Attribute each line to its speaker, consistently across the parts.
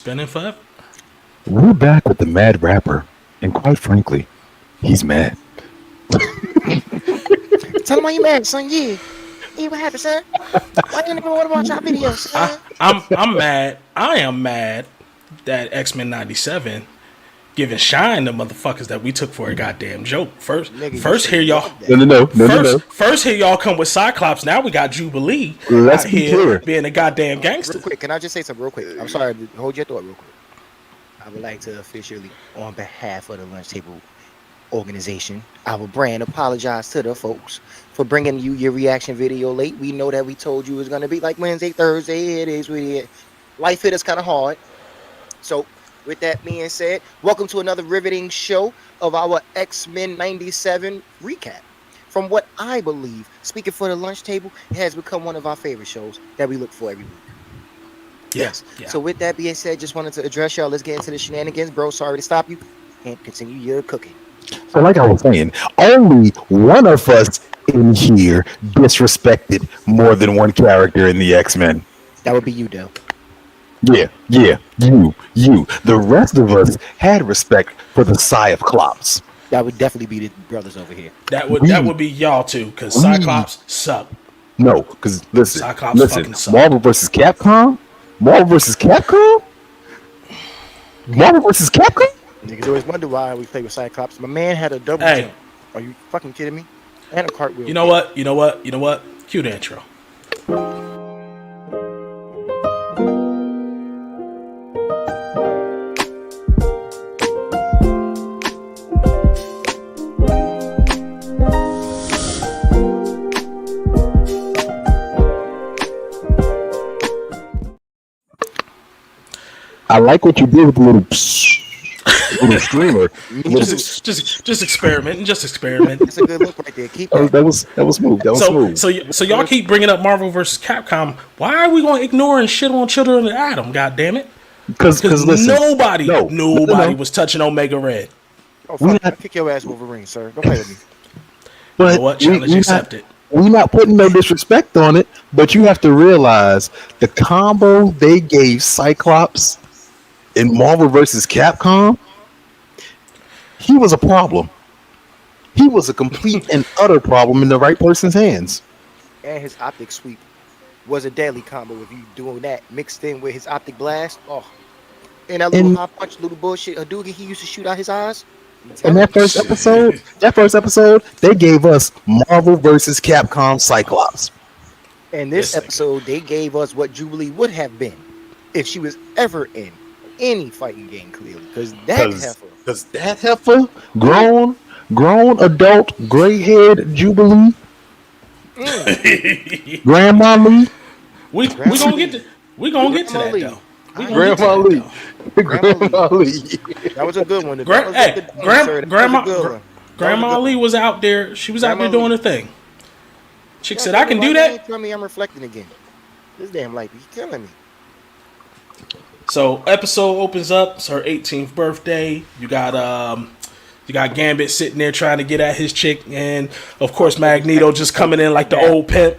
Speaker 1: Spinning forever.
Speaker 2: We're back with the Mad Rapper, and quite frankly, he's mad.
Speaker 3: Tell him why you mad, son. Yeah. Yeah, what happened, son? Why you nigga want to watch our videos,
Speaker 1: I,
Speaker 3: son?
Speaker 1: I'm mad. I am mad that X-Men '97 giving shine to motherfuckers that we took for a goddamn joke. First,
Speaker 3: Nigga, you
Speaker 1: first
Speaker 3: should
Speaker 1: here y'all.
Speaker 3: love that.
Speaker 2: No.
Speaker 1: First here y'all come with Cyclops. Now we got Jubilee
Speaker 2: Let's
Speaker 1: out
Speaker 2: be
Speaker 1: here
Speaker 2: clear.
Speaker 1: being a goddamn gangster.
Speaker 3: Real quick, can I just say something real quick? I'm sorry, hold your thought real quick. I would like to officially, on behalf of the Lunch Table organization, our brand, apologize to the folks for bringing you your reaction video late. We know that we told you it was going to be like Wednesday, Thursday. It is what it is. Life hit us kind of hard. So, with that being said, welcome to another riveting show of our X-Men 97 recap. From what I believe, speaking for the Lunch Table, it has become one of our favorite shows that we look for every week. Yes.
Speaker 1: Yeah.
Speaker 3: So with that being said, just wanted to address y'all. Let's get into the shenanigans, bro. Sorry to stop you. And continue your cooking.
Speaker 2: So, like I was saying, only one of us in here disrespected more than one character in the X-Men.
Speaker 3: That would be you, Dale.
Speaker 2: Yeah, you. The rest of us had respect for the Cyclops.
Speaker 3: That would definitely be the brothers over here.
Speaker 1: That would be y'all too, because Cyclops suck.
Speaker 2: No, because listen,
Speaker 1: Cyclops fucking suck.
Speaker 2: Marvel versus Capcom. Marvel versus Capcom.
Speaker 3: Niggas always wonder why we play with Cyclops. My man had a double
Speaker 1: Hey.
Speaker 3: jump. Are you fucking kidding me? And a cartwheel.
Speaker 1: You know what? Cue the intro.
Speaker 2: I like what you did with the little streamer.
Speaker 1: Just experimenting.
Speaker 3: It's a good look right there. Keep that.
Speaker 2: That was smooth. That was smooth.
Speaker 1: So y'all keep bringing up Marvel versus Capcom. Why are we going to ignore and shit on Children of Atom? God damn it!
Speaker 2: Because
Speaker 1: nobody was touching Omega Red.
Speaker 3: Oh, fuck. I'll kick your ass, Wolverine, sir. Don't play with me.
Speaker 2: But
Speaker 1: You know what? Challenge accepted.
Speaker 2: We're not putting no disrespect on it, but you have to realize the combo they gave Cyclops in Marvel vs. Capcom, he was a problem. He was a complete and utter problem in the right person's hands.
Speaker 3: And his optic sweep was a deadly combo if you doing that mixed in with his optic blast. Oh, and that little high punch, little bullshit Hadouken he used to shoot out his eyes.
Speaker 2: In that first episode, they gave us Marvel vs. Capcom Cyclops.
Speaker 3: And this episode, they gave us what Jubilee would have been if she was ever in any fighting game, clearly. Because that heifer,
Speaker 2: grown adult, gray-haired Jubilee, Grandma Lee.
Speaker 1: We gonna get to that
Speaker 3: Lee.
Speaker 1: though.
Speaker 2: Grandma Lee.
Speaker 3: Grandma Lee. That was a good one.
Speaker 1: Grandma Lee was out there. She was out there doing her thing. Chick said, "I can do that."
Speaker 3: Tell me I'm reflecting again. This damn light be killing me.
Speaker 1: So episode opens up. It's her 18th birthday. You got Gambit sitting there trying to get at his chick, and of course Magneto just coming in like the old pimp.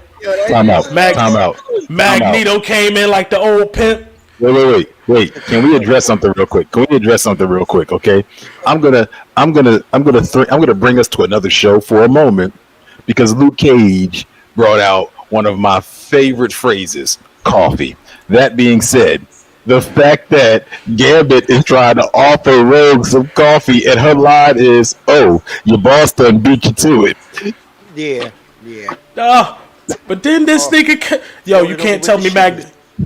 Speaker 2: Time out.
Speaker 1: Magneto came in like the old pimp.
Speaker 2: Wait. Can we address something real quick? Okay. I'm gonna bring us to another show for a moment because Luke Cage brought out one of my favorite phrases: coffee. That being said, the fact that Gambit is trying to offer Rogue some coffee and her line is, "Oh, your boss done beat you to it."
Speaker 3: Yeah.
Speaker 1: But then this nigga, you can't tell me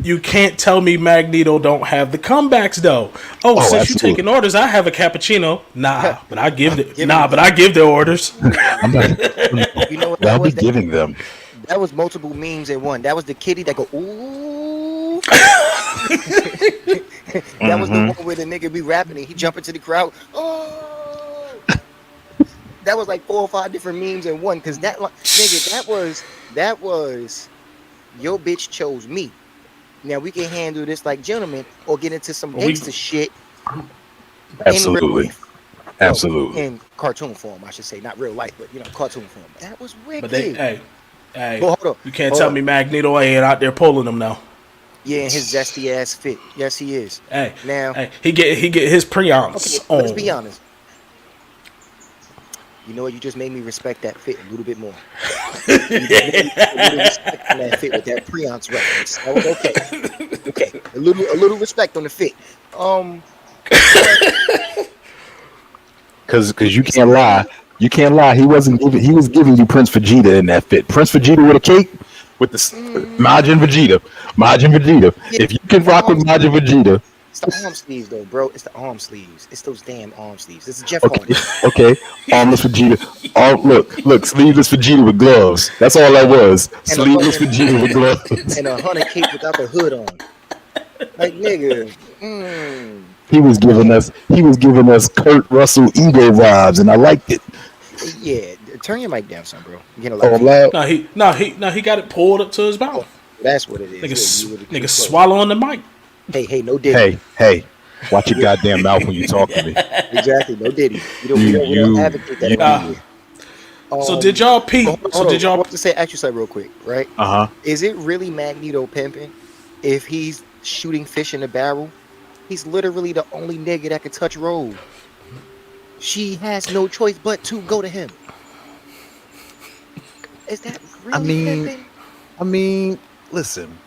Speaker 1: You can't tell me Magneto don't have the comebacks though. Oh, since
Speaker 2: absolutely.
Speaker 1: you taking orders, I have a cappuccino. Nah, but I give the orders.
Speaker 3: You know what
Speaker 2: I'll be
Speaker 3: was?
Speaker 2: giving them.
Speaker 3: That was multiple memes in one. That was the kitty that go ooh. That was the one where the nigga be rapping and he jump into the crowd. Oh. That was like 4 or 5 different memes in one. Cause that nigga, that was your bitch chose me. Now we can handle this like gentlemen or get into some gangster shit.
Speaker 2: Absolutely.
Speaker 3: In cartoon form, I should say, not real life, but cartoon form. That was wicked.
Speaker 1: But hey,
Speaker 3: Well, hold on.
Speaker 1: You can't tell me Magneto ain't out there pulling them now.
Speaker 3: Yeah, and his zesty ass fit. Yes, he is.
Speaker 1: Hey,
Speaker 3: Now,
Speaker 1: hey, he get his
Speaker 3: okay,
Speaker 1: preons
Speaker 3: let's be
Speaker 1: on.
Speaker 3: honest. You know what? You just made me respect that fit a little bit more. You just made me put a little respect on that fit with that Preonce reference. That was okay. Okay, a little respect on the fit. But
Speaker 2: Because you can't lie.
Speaker 3: somebody,
Speaker 2: You can't lie. He was giving you Prince Vegeta in that fit. Prince Vegeta with a cape with the
Speaker 3: mm,
Speaker 2: Majin Vegeta. Majin Vegeta.
Speaker 3: yeah,
Speaker 2: If you can
Speaker 3: the
Speaker 2: rock
Speaker 3: arm
Speaker 2: with Majin
Speaker 3: sleeves.
Speaker 2: Vegeta,
Speaker 3: It's the arm sleeves, though, bro. It's the arm sleeves. It's those damn arm sleeves. It's Jeff
Speaker 2: okay,
Speaker 3: Hardy.
Speaker 2: okay. Armless Vegeta. Look, sleeveless Vegeta with gloves. That's all that was.
Speaker 3: And a
Speaker 2: Sleeveless
Speaker 3: fucking
Speaker 2: Vegeta with gloves.
Speaker 3: and a hunter cape without the hood on. Like nigga.
Speaker 2: He was giving us Kurt Russell ego vibes, and I liked it.
Speaker 3: Yeah, turn your mic down, son, bro. You're getting a lot
Speaker 2: Oh,
Speaker 3: of
Speaker 2: I'm
Speaker 3: feedback.
Speaker 2: loud.
Speaker 1: No, he got it pulled up to his
Speaker 3: Oh,
Speaker 1: mouth.
Speaker 3: that's what it is.
Speaker 1: Nigga,
Speaker 3: Yeah, you were too
Speaker 1: nigga
Speaker 3: close.
Speaker 1: swallowing the mic.
Speaker 3: Hey, no diddy.
Speaker 2: Hey, watch your goddamn mouth when you talk to me.
Speaker 3: Exactly, no diddy.
Speaker 2: You,
Speaker 3: We don't
Speaker 2: you,
Speaker 3: advocate that
Speaker 2: you.
Speaker 3: around
Speaker 1: Nah.
Speaker 3: here.
Speaker 1: So did y'all peep?
Speaker 3: Hold
Speaker 1: So
Speaker 3: on.
Speaker 1: did
Speaker 3: I
Speaker 1: y'all?
Speaker 3: want to say, ask you something real quick, right?
Speaker 2: Uh huh.
Speaker 3: Is it really Magneto pimping if he's shooting fish in a barrel? He's literally the only nigga that can touch Rogue. She has no choice but to go to him. Is that
Speaker 4: I
Speaker 3: really
Speaker 4: mean,
Speaker 3: pimping?
Speaker 4: listen,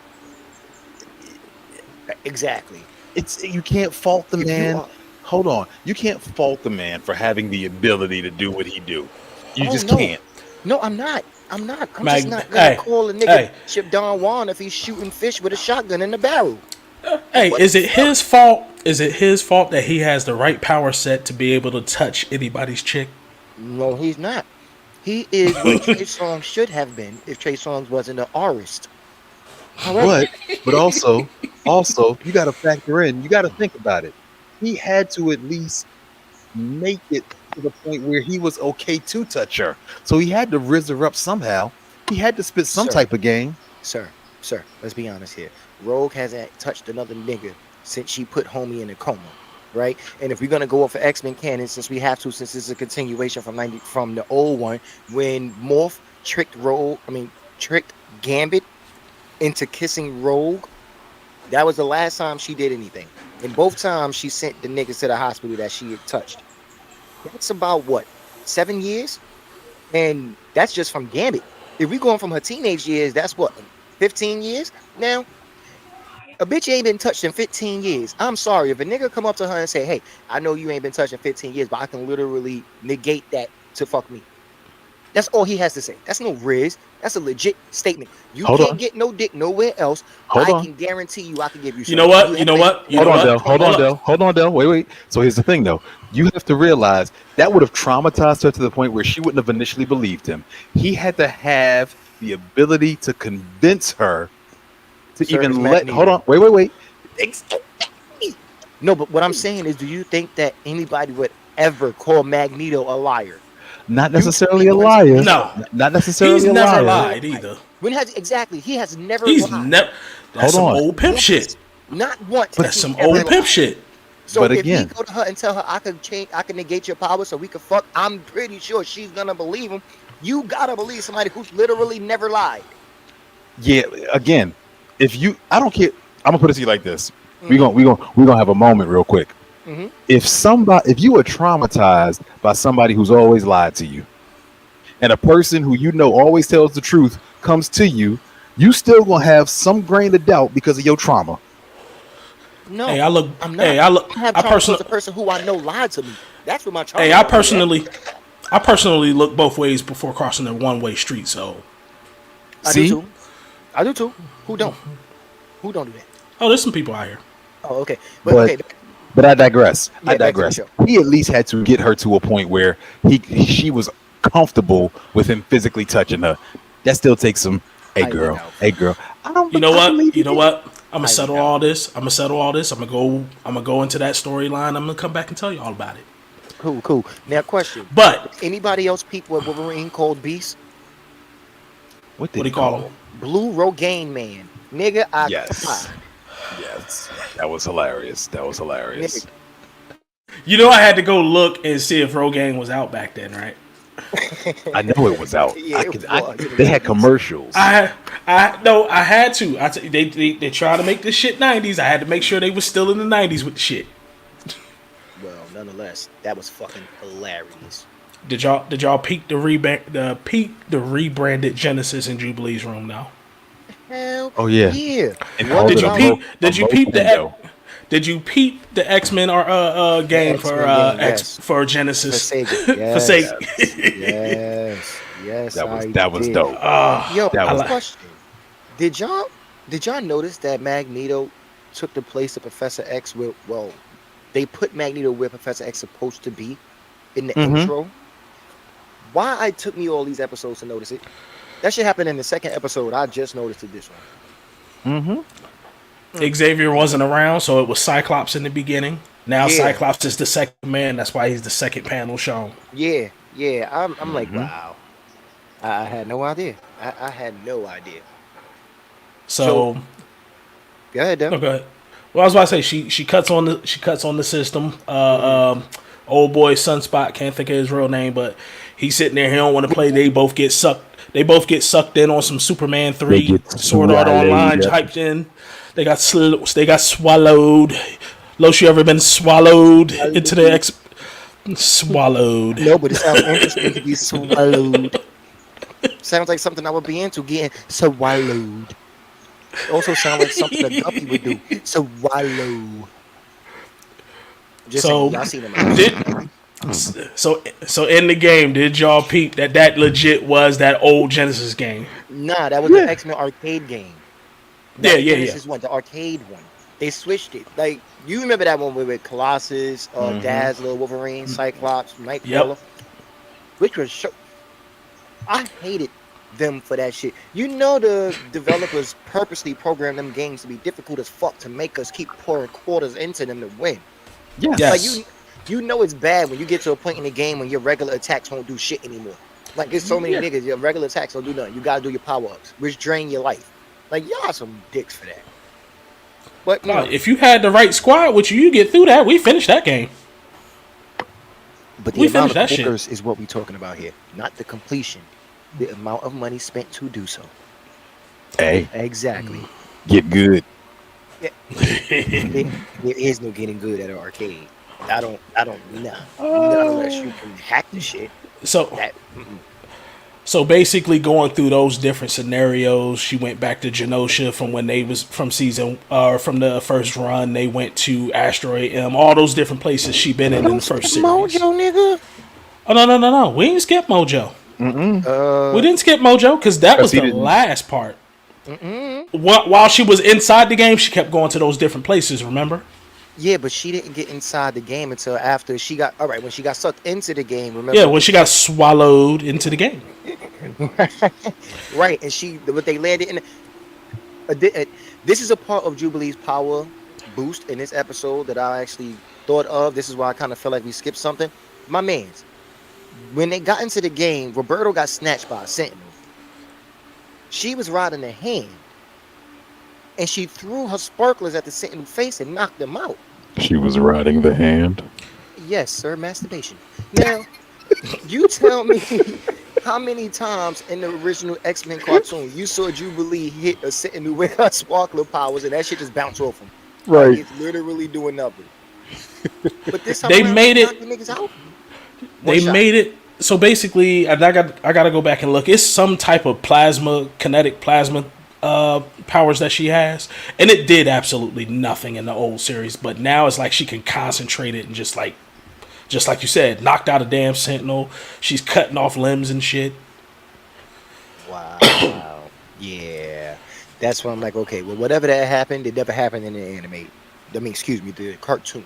Speaker 3: Exactly.
Speaker 4: it's you can't fault the
Speaker 3: If you
Speaker 4: man.
Speaker 3: are,
Speaker 4: Hold on, you can't fault the man for having the ability to do what he do. You
Speaker 3: oh
Speaker 4: just
Speaker 3: no,
Speaker 4: can't.
Speaker 3: no, I'm not. I'm not. I'm just
Speaker 1: Mag,
Speaker 3: not gonna
Speaker 1: hey,
Speaker 3: call a nigga
Speaker 1: hey,
Speaker 3: Chip Don Juan if he's shooting fish with a shotgun in the barrel.
Speaker 1: hey!
Speaker 3: What
Speaker 1: Is
Speaker 3: the
Speaker 1: it
Speaker 3: fuck?
Speaker 1: his fault? Is it his fault that he has the right power set to be able to touch anybody's chick?
Speaker 3: No, he's not. He is what Trey Songz should have been if Trey Songz wasn't an artist. However,
Speaker 4: But also, you got to factor in. You got to think about it. He had to at least make it to the point where he was okay to touch her. So he had to rizz her up somehow. He had to spit some
Speaker 3: sir,
Speaker 4: type of game.
Speaker 3: sir, let's be honest here. Rogue hasn't touched another nigga since she put homie in a coma, right? And if we're gonna go off for X-Men canon, since we have to, since this is a continuation from the old one, when Morph tricked Gambit into kissing Rogue, that was the last time she did anything. And both times she sent the niggas to the hospital that she had touched. That's about what, 7 years? And that's just from Gambit. If we going from her teenage years, that's what, 15 years? Now, a bitch ain't been touched in 15 years. I'm sorry. If a nigga come up to her and say, hey, I know you ain't been touched in 15 years, but I can literally negate that to fuck me. That's all he has to say. That's no riz. That's a legit statement. You
Speaker 4: Hold
Speaker 3: can't
Speaker 4: on.
Speaker 3: get no dick nowhere else.
Speaker 4: Hold
Speaker 3: I
Speaker 4: on.
Speaker 3: can guarantee you I can give you some.
Speaker 1: You know what? You know what? You
Speaker 4: Hold
Speaker 1: know
Speaker 4: on,
Speaker 1: what?
Speaker 4: Dell. Hold
Speaker 1: Hold
Speaker 4: on,
Speaker 1: up.
Speaker 4: Dell. Hold on, Dell. Wait. So here's the thing, though. You have to realize that would have traumatized her to the point where she wouldn't have initially believed him. He had to have the ability to convince her to
Speaker 3: Sir, it's
Speaker 4: even let. Hold
Speaker 3: Magneto.
Speaker 4: on. Wait. Ex-
Speaker 3: No, but what I'm saying is, do you think that anybody would ever call Magneto a liar?
Speaker 4: Not
Speaker 3: You tell
Speaker 4: necessarily
Speaker 3: me
Speaker 4: a
Speaker 3: one time
Speaker 4: liar.
Speaker 3: he's
Speaker 1: No,
Speaker 3: lied.
Speaker 4: Not
Speaker 1: he's
Speaker 4: necessarily a
Speaker 1: never
Speaker 4: liar.
Speaker 1: lied either.
Speaker 3: When has exactly? He has never
Speaker 1: He's
Speaker 3: lied.
Speaker 1: never. That's
Speaker 4: Hold
Speaker 1: some
Speaker 4: on.
Speaker 1: old pimp
Speaker 3: Once.
Speaker 1: shit.
Speaker 3: Not once.
Speaker 1: That's
Speaker 3: He
Speaker 1: some
Speaker 3: never
Speaker 1: old pimp
Speaker 3: lied.
Speaker 1: shit.
Speaker 3: So
Speaker 4: But
Speaker 3: if he
Speaker 4: again,
Speaker 3: go to her and tell her I can change, I can negate your power so we can fuck, I'm pretty sure she's gonna believe him. You gotta believe somebody who's literally never lied.
Speaker 4: yeah. Again, if you, I don't care. I'm gonna put it to you like this.
Speaker 3: Mhm,
Speaker 2: We gonna have a moment real quick.
Speaker 3: mhm.
Speaker 2: If you are traumatized by somebody who's always lied to you, and a person who you know always tells the truth comes to you, you still gonna have some grain of doubt because of your trauma.
Speaker 1: Hey,
Speaker 3: No,
Speaker 1: I look.
Speaker 3: I'm
Speaker 1: Hey,
Speaker 3: not.
Speaker 1: I look.
Speaker 3: I have
Speaker 1: I
Speaker 3: trauma towards
Speaker 1: personally.
Speaker 3: the person who I know lied to me. That's where my
Speaker 1: Hey,
Speaker 3: trauma comes from.
Speaker 1: I personally look both ways before crossing the one-way street. So,
Speaker 3: I do
Speaker 4: See,
Speaker 3: too. I do too. Who don't? Who don't do that?
Speaker 1: oh, there's some people out here.
Speaker 3: Oh, okay. But
Speaker 2: but
Speaker 3: okay,
Speaker 2: but I digress.
Speaker 3: yeah, back to the show.
Speaker 2: He at least had to get her to a point where she was comfortable with him physically touching her. That still takes some. Hey
Speaker 3: I went
Speaker 2: girl,
Speaker 3: out.
Speaker 2: hey girl.
Speaker 1: You know
Speaker 2: I
Speaker 1: what?
Speaker 2: believe
Speaker 1: You know
Speaker 2: did.
Speaker 1: what? I'm gonna
Speaker 3: I
Speaker 1: settle
Speaker 3: went
Speaker 1: all
Speaker 3: out.
Speaker 1: this. I'm gonna go into that storyline. I'm gonna come back and tell you all about it.
Speaker 3: Cool. Now, question:
Speaker 1: But
Speaker 3: anybody else peep what Wolverine called Beast?
Speaker 4: what
Speaker 1: what
Speaker 4: did
Speaker 1: do
Speaker 4: he
Speaker 1: you call
Speaker 4: call
Speaker 1: him?
Speaker 4: him?
Speaker 3: Blue Rogaine Man, nigga. I
Speaker 4: Yes,
Speaker 3: cried.
Speaker 4: yes, that was hilarious. That was hilarious.
Speaker 3: Nigga.
Speaker 1: You know, I had to go look and see if Rogaine was out back then, right?
Speaker 2: I know it was out.
Speaker 3: Yeah, it was.
Speaker 2: They had commercials.
Speaker 1: I had to. They try to make this shit 90s. I had to make sure they was still in the 90s with the shit.
Speaker 3: Well, nonetheless, that was fucking hilarious.
Speaker 1: Did y'all peek the rebranded Genesis and Jubilee's room now?
Speaker 3: Hell
Speaker 2: Oh, yeah.
Speaker 3: yeah.
Speaker 2: And
Speaker 3: What
Speaker 2: called
Speaker 1: Did
Speaker 2: it
Speaker 1: you
Speaker 2: a
Speaker 1: peep?
Speaker 2: mo-
Speaker 1: Did
Speaker 2: a
Speaker 1: you peep the?
Speaker 2: mofo.
Speaker 1: Did you peep the X-Men or game
Speaker 3: The
Speaker 1: for
Speaker 3: X-Men game,
Speaker 1: X
Speaker 3: yes.
Speaker 1: for
Speaker 3: For
Speaker 1: Genesis?
Speaker 3: Sega.
Speaker 1: For
Speaker 3: Yes.
Speaker 1: Sega.
Speaker 3: Yes.
Speaker 2: That was
Speaker 3: did.
Speaker 2: dope.
Speaker 3: Yo,
Speaker 2: That was-
Speaker 3: question. Did y'all notice that Magneto took the place of Professor X they put Magneto where Professor X supposed to be in the intro? Why it took me all these episodes to notice it? That shit happened in the second episode. I just noticed it this one.
Speaker 1: Xavier wasn't around, so it was Cyclops in the beginning. Now
Speaker 3: Yeah.
Speaker 1: Cyclops is the second man. That's why he's the second panel shown.
Speaker 3: Yeah. I'm like, wow. I had no idea. I had no idea.
Speaker 1: So
Speaker 3: Go ahead, Dem.
Speaker 1: no, go ahead. Well, I was about to say she cuts on the system. Old boy Sunspot, can't think of his real name, but he's sitting there. He don't want to play. They both get sucked in on some Superman 3
Speaker 2: get
Speaker 1: Sword Art
Speaker 2: swallowed,
Speaker 1: Online
Speaker 2: yeah.
Speaker 1: hyped in. They got swallowed. Los, you ever been swallowed into the swallowed?
Speaker 3: No, but it sounds interesting to be swallowed. Sounds like something I would be into, getting swallowed. It also sounds like something a guppy would do. Swallow. Just
Speaker 1: So
Speaker 3: saying, y'all seen them.
Speaker 1: so in the game, did y'all peep that legit was that old Genesis game?
Speaker 3: Nah, that was the X-Men arcade game.
Speaker 1: Yeah.
Speaker 3: This is one, the arcade one. They switched it. Like, you remember that one with Colossus, Dazzler, Wolverine, Cyclops, Nightcrawler? Which was I hated them for that shit. You know the developers purposely programmed them games to be difficult as fuck to make us keep pouring quarters into them to win.
Speaker 1: Yes.
Speaker 3: Like you know it's bad when you get to a point in the game when your regular attacks won't do shit anymore. Like there's so many niggas, your regular attacks don't do nothing. You gotta do your power-ups, which drain your life. Like y'all some dicks for that. But you know,
Speaker 1: If you had the right squad with you get through that. We finished that game.
Speaker 3: but the
Speaker 1: we
Speaker 3: amount
Speaker 1: finished
Speaker 3: of
Speaker 1: that shit.
Speaker 3: quarters is what we talking about here, not the completion. The amount of money spent to do so.
Speaker 2: Hey,
Speaker 3: Exactly.
Speaker 2: get good.
Speaker 3: There is no getting good at an arcade. I don't know. Not unless you can hack the shit.
Speaker 1: So
Speaker 3: That
Speaker 1: So basically, going through those different scenarios, she went back to Genosha from when they was from from the first run. They went to Asteroid M. All those different places she been in the first series.
Speaker 3: Mojo, nigga.
Speaker 1: Oh no! We didn't skip Mojo. We didn't skip Mojo because that was
Speaker 2: he
Speaker 1: the
Speaker 2: didn't.
Speaker 1: last part. While she was inside the game, she kept going to those different places. Remember?
Speaker 3: Yeah, but she didn't get inside the game until after she got when she got sucked into the game. Remember?
Speaker 1: Yeah, when she got swallowed into the game.
Speaker 3: Right, and but they landed in. This is a part of Jubilee's power boost in this episode that I actually thought of. This is why I kind of feel like we skipped something. My man's when they got into the game, Roberto got snatched by a Sentinel. She was riding a hand, and she threw her sparklers at the Sentinel face and knocked him out.
Speaker 2: She was riding the hand.
Speaker 3: Yes, sir, masturbation. Now, you tell me how many times in the original X-Men cartoon you saw Jubilee hit a Sentinel with her sparkler powers and that shit just bounced off him.
Speaker 2: Right.
Speaker 3: Like, it's literally doing nothing. But this time
Speaker 1: They
Speaker 3: around,
Speaker 1: made
Speaker 3: she
Speaker 1: it-
Speaker 3: knocked the niggas out.
Speaker 1: They
Speaker 3: One shot.
Speaker 1: made it so basically. I gotta go back and look. It's some type of kinetic plasma powers that she has, and it did absolutely nothing in the old series. But now it's like she can concentrate it and just like you said, knocked out a damn Sentinel. She's cutting off limbs and shit.
Speaker 3: Wow. Yeah. That's why I'm like, okay, well, whatever that happened, it never happened in the anime. The cartoon.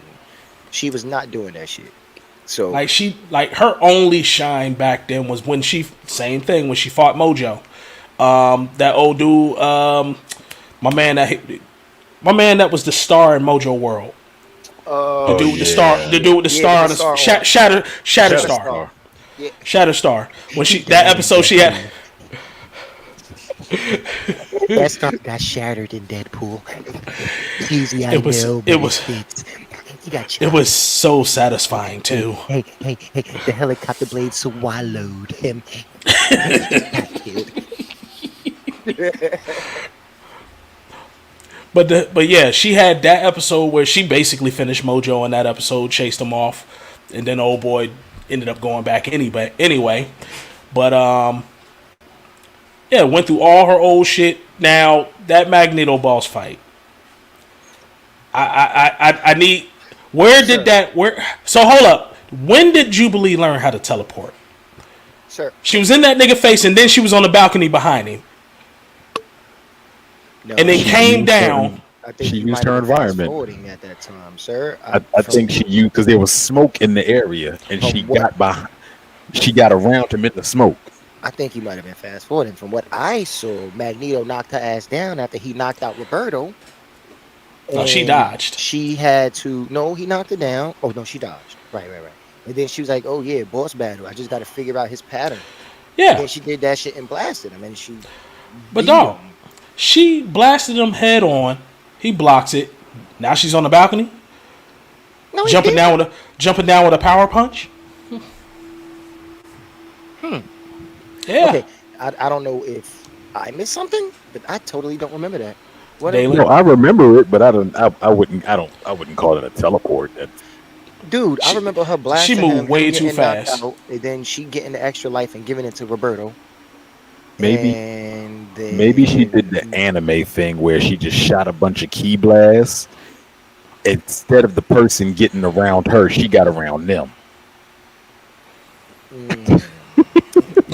Speaker 3: She was not doing that shit. So
Speaker 1: Like her only shine back then was when she same thing when she fought Mojo. That old dude, my man that was the star in Mojo World. The dude with the star, the dude with the star on
Speaker 3: the star
Speaker 1: the
Speaker 3: one.
Speaker 1: Shatter Star.
Speaker 3: Star. Yeah.
Speaker 1: Shatter Star. When that episode she had
Speaker 3: That star got shattered in Deadpool. Easy, I
Speaker 1: It was-
Speaker 3: know.
Speaker 1: it
Speaker 3: but
Speaker 1: was-
Speaker 3: fits. He got chopped.
Speaker 1: It was so satisfying too.
Speaker 3: Hey, the helicopter blade swallowed him.
Speaker 1: But yeah, she had that episode where she basically finished Mojo in that episode, chased him off, and then old boy ended up going back anyway. But yeah, went through all her old shit. Now that Magneto boss fight, I need. Where did that? Where? So hold up. When did Jubilee learn how to teleport?
Speaker 3: Sir.
Speaker 1: She was in that nigga face, and then she was on the balcony behind him,
Speaker 3: No,
Speaker 1: and then
Speaker 2: She
Speaker 1: came
Speaker 2: used
Speaker 1: down.
Speaker 3: I think
Speaker 2: she
Speaker 3: you
Speaker 2: used
Speaker 3: might
Speaker 2: her
Speaker 3: have been
Speaker 2: environment.
Speaker 3: fast-forwarding at that time, sir.
Speaker 2: I think she used because there was smoke in the area, and
Speaker 3: From
Speaker 2: she
Speaker 3: what?
Speaker 2: got by. She got around him in the smoke.
Speaker 3: I think you might have been fast forwarding. From what I saw, Magneto knocked her ass down after he knocked out Roberto.
Speaker 1: No, she
Speaker 3: and
Speaker 1: dodged.
Speaker 3: She had to. No, he knocked her down. Oh no, she dodged. Right. And then she was like, "Oh yeah, boss battle. I just got to figure out his pattern." And
Speaker 1: Yeah,
Speaker 3: then she did that shit and blasted him, and she.
Speaker 1: but
Speaker 3: beat
Speaker 1: dog,
Speaker 3: him.
Speaker 1: she blasted him head on. He blocks it. Now she's on the balcony,
Speaker 3: No, he
Speaker 1: jumping
Speaker 3: didn't.
Speaker 1: jumping down with a power punch. Yeah.
Speaker 3: Okay, I don't know if I missed something, but I totally don't remember that. What?
Speaker 1: Daily.
Speaker 2: No, I remember it, but I wouldn't call it a teleport.
Speaker 3: Dude, I remember her blasting
Speaker 1: moved
Speaker 3: him,
Speaker 1: way
Speaker 3: him
Speaker 1: too
Speaker 3: getting knocked
Speaker 1: fast.
Speaker 3: out, and then she getting the extra life and giving it to Roberto.
Speaker 2: Maybe-
Speaker 3: And then,
Speaker 2: Maybe she did the anime thing where she just shot a bunch of key blasts. Instead of the person getting around her, she got around them.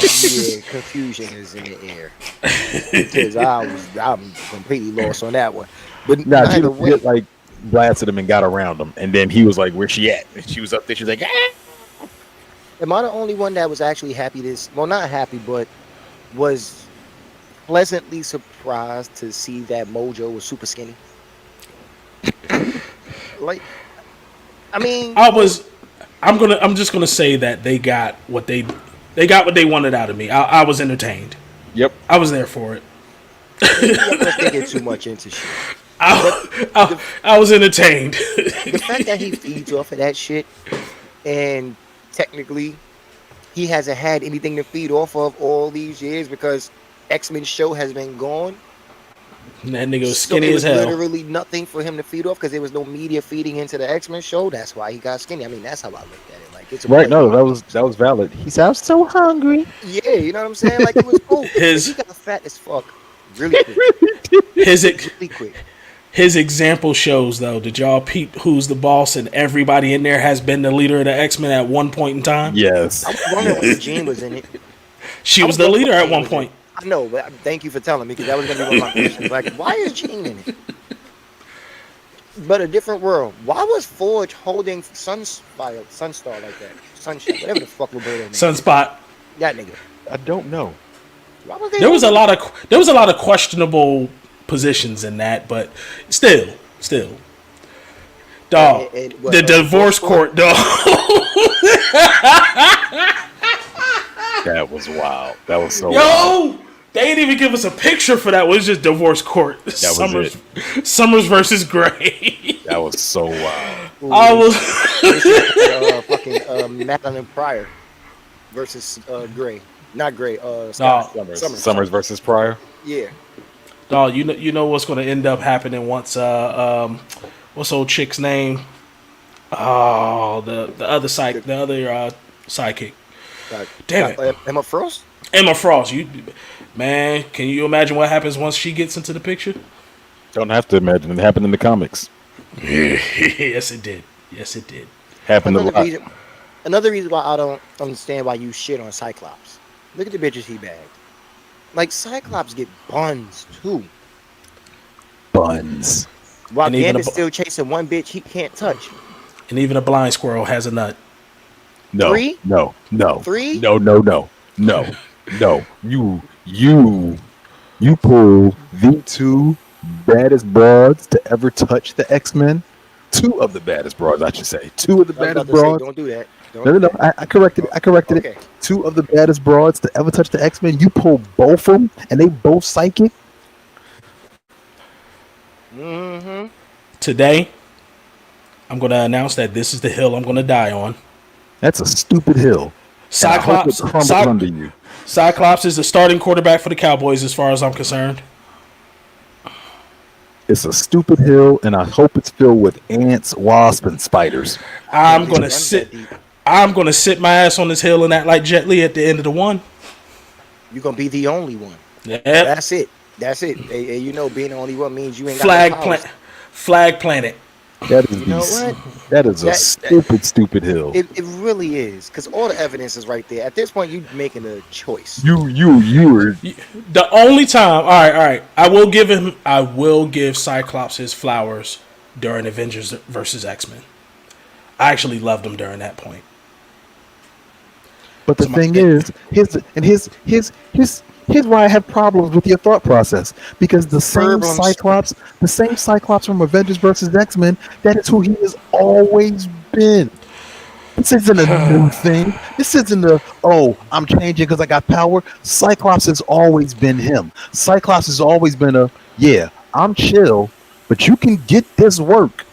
Speaker 3: Yeah, confusion is in the air. Because I'm completely lost on that one. But
Speaker 2: Nah, she
Speaker 3: neither way,
Speaker 2: just like blasted him and got around him, and then he was like, "Where's she at?" And she was up there. She was like, "Ah!"
Speaker 3: am I the only one that was actually happy this? Well, not happy, but was pleasantly surprised to see that Mojo was super skinny. Like, I mean,
Speaker 1: I'm just gonna say that they got what they wanted out of me. I was entertained.
Speaker 2: Yep.
Speaker 1: I was there for it.
Speaker 3: I'm not thinking too much into shit.
Speaker 1: I was entertained.
Speaker 3: The fact that he feeds off of that shit, and technically, he hasn't had anything to feed off of all these years because X-Men show has been gone.
Speaker 1: And that nigga was
Speaker 3: So
Speaker 1: skinny
Speaker 3: it
Speaker 1: as
Speaker 3: was
Speaker 1: hell.
Speaker 3: literally nothing for him to feed off because there was no media feeding into the X-Men show. That's why he got skinny. I mean, that's how I looked at it. Like, it's a
Speaker 2: Right? No, that was valid. He sounds so hungry.
Speaker 3: yeah, you know what I'm saying? Like, it was cool.
Speaker 1: His-
Speaker 3: He got fat as fuck really quick. Really quick.
Speaker 1: His example shows though. Did y'all peep who's the boss and everybody in there has been the leader of the X-Men at one point in time?
Speaker 2: Yes.
Speaker 3: I was wondering when Jean was in it.
Speaker 1: She
Speaker 3: I
Speaker 1: was
Speaker 3: was
Speaker 1: the
Speaker 3: wondering
Speaker 1: leader
Speaker 3: when
Speaker 1: at
Speaker 3: Jean
Speaker 1: one
Speaker 3: was in
Speaker 1: point.
Speaker 3: it. I know, but thank you for telling me because that was gonna be one of my questions. Like, why is Jean in it? But a different world. Why was Forge holding Sunstar like that? Sunshine, whatever the fuck Roberto name.
Speaker 1: Sunspot.
Speaker 3: That nigga.
Speaker 2: I don't know.
Speaker 3: Why was they
Speaker 1: There was a
Speaker 3: holding-
Speaker 1: lot of questionable positions in that, but still. Dog.
Speaker 3: And what,
Speaker 1: The divorce court, dog.
Speaker 2: That was wild. That was so wild.
Speaker 1: Yo! They didn't even give us a picture for that. It was just divorce court.
Speaker 2: was
Speaker 1: Summers versus Gray.
Speaker 2: That was so wild.
Speaker 1: I was
Speaker 3: fucking Madeline Pryor versus Gray. Not Gray.
Speaker 1: No.
Speaker 3: Summers.
Speaker 2: Summers versus Pryor.
Speaker 3: Yeah.
Speaker 1: dog, you know what's gonna end up happening once what's old chick's name? Oh, the other sidekick. Damn it.
Speaker 3: Emma Frost.
Speaker 1: Emma Frost, man, can you imagine what happens once she gets into the picture?
Speaker 2: Don't have to imagine. It happened in the comics.
Speaker 1: Yes, it did.
Speaker 2: Happened a lot.
Speaker 3: Another reason why I don't understand why you shit on Cyclops. Look at the bitches he bagged. Like, Cyclops get buns too.
Speaker 2: Buns.
Speaker 3: While
Speaker 1: And even
Speaker 3: Gambit's
Speaker 1: a bu-
Speaker 3: still chasing one bitch he can't touch.
Speaker 1: And even a blind squirrel has a nut.
Speaker 2: No.
Speaker 3: Three?
Speaker 2: No. No.
Speaker 3: Three?
Speaker 2: No. No. No. No. No. You pull the two baddest broads to ever touch the X-Men. Two of the baddest broads, I should say. Two of the
Speaker 3: I was about
Speaker 2: baddest
Speaker 3: to say,
Speaker 2: broads.
Speaker 3: don't do that. Don't
Speaker 2: No.
Speaker 3: do that.
Speaker 2: I corrected it.
Speaker 3: Okay.
Speaker 2: Two of the baddest broads to ever touch the X-Men. You pull both of them, and they both psychic.
Speaker 3: Mm-hmm.
Speaker 1: Today, I'm going to announce that this is the hill I'm going to die on.
Speaker 2: That's a stupid hill. And I hope it
Speaker 1: Cyclops.
Speaker 2: crumbles under you.
Speaker 1: Cyclops is the starting quarterback for the Cowboys, as far as I'm concerned.
Speaker 2: It's a stupid hill, and I hope it's filled with ants, wasps, and spiders.
Speaker 1: I'm
Speaker 3: It's
Speaker 1: going to
Speaker 3: run
Speaker 1: sit.
Speaker 3: that deep.
Speaker 1: I'm going to sit my ass on this hill and act like Jet Li at the end of the one.
Speaker 3: You're gonna be the only one.
Speaker 1: Yep.
Speaker 3: That's it. That's it. Hey, you know, being the only one means you ain't
Speaker 1: Flag
Speaker 3: got no powers.
Speaker 1: Flag planet.
Speaker 2: That is
Speaker 3: You know
Speaker 2: the-
Speaker 3: what?
Speaker 2: That is a stupid hill.
Speaker 3: It really is, because all the evidence is right there. At this point, you making a choice.
Speaker 2: You were
Speaker 1: The only time, all right, I will give Cyclops his flowers during Avengers versus X-Men. I actually loved him during that point.
Speaker 2: But the thing is, here's why I have problems with your thought process. Because the same Cyclops from Avengers versus X-Men, that is who he has always been. This isn't a new thing. This isn't I'm changing because I got power. Cyclops has always been him. Cyclops has always been I'm chill, but you can get this work.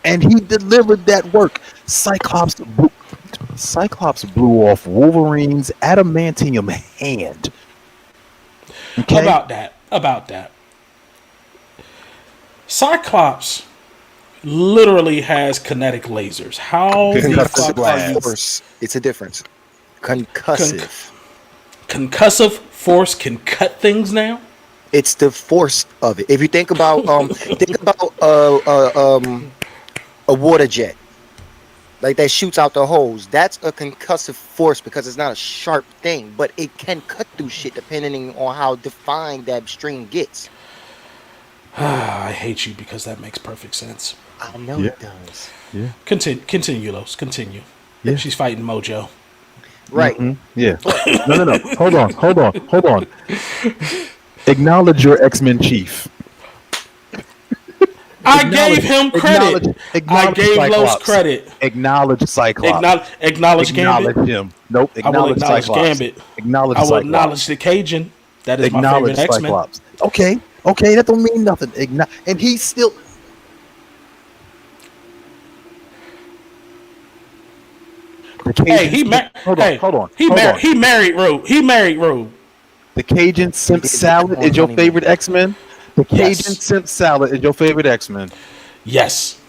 Speaker 2: And he delivered that work. Cyclops blew off Wolverine's adamantium hand. Okay?
Speaker 1: About that. Cyclops literally has kinetic lasers. How the fuck are you?
Speaker 3: Force. It's a difference. Concussive.
Speaker 1: Concussive force can cut things now?
Speaker 3: It's the force of it. If you think about a water jet, like that shoots out the hose, that's a concussive force because it's not a sharp thing, but it can cut through shit depending on how defined that string gets.
Speaker 1: I hate you because that makes perfect sense.
Speaker 3: I know it does.
Speaker 1: Continue, Los. Continue.
Speaker 2: Yeah.
Speaker 1: She's fighting Mojo.
Speaker 3: Right.
Speaker 2: Yeah. No. Hold on. Acknowledge your X-Men chief.
Speaker 1: I gave him credit. I gave Los credit.
Speaker 2: Acknowledge Cyclops.
Speaker 1: Acknowledge Gambit.
Speaker 2: Acknowledge him. Nope.
Speaker 1: I will acknowledge
Speaker 2: Cyclops.
Speaker 1: Gambit.
Speaker 2: Acknowledge
Speaker 1: I will
Speaker 2: Cyclops.
Speaker 1: acknowledge the Cajun. That is
Speaker 2: Acknowledge
Speaker 1: my favorite X-Men.
Speaker 2: Cyclops. Okay, that don't mean nothing. And he's still.
Speaker 1: Hey, he married.
Speaker 2: Hold on.
Speaker 1: He married Rogue. He married Rogue.
Speaker 2: The Cajun Simp Salad is your favorite X-Men? The Cajun
Speaker 1: Yes.
Speaker 2: Simp Salad is your favorite X-Men?
Speaker 1: Yes.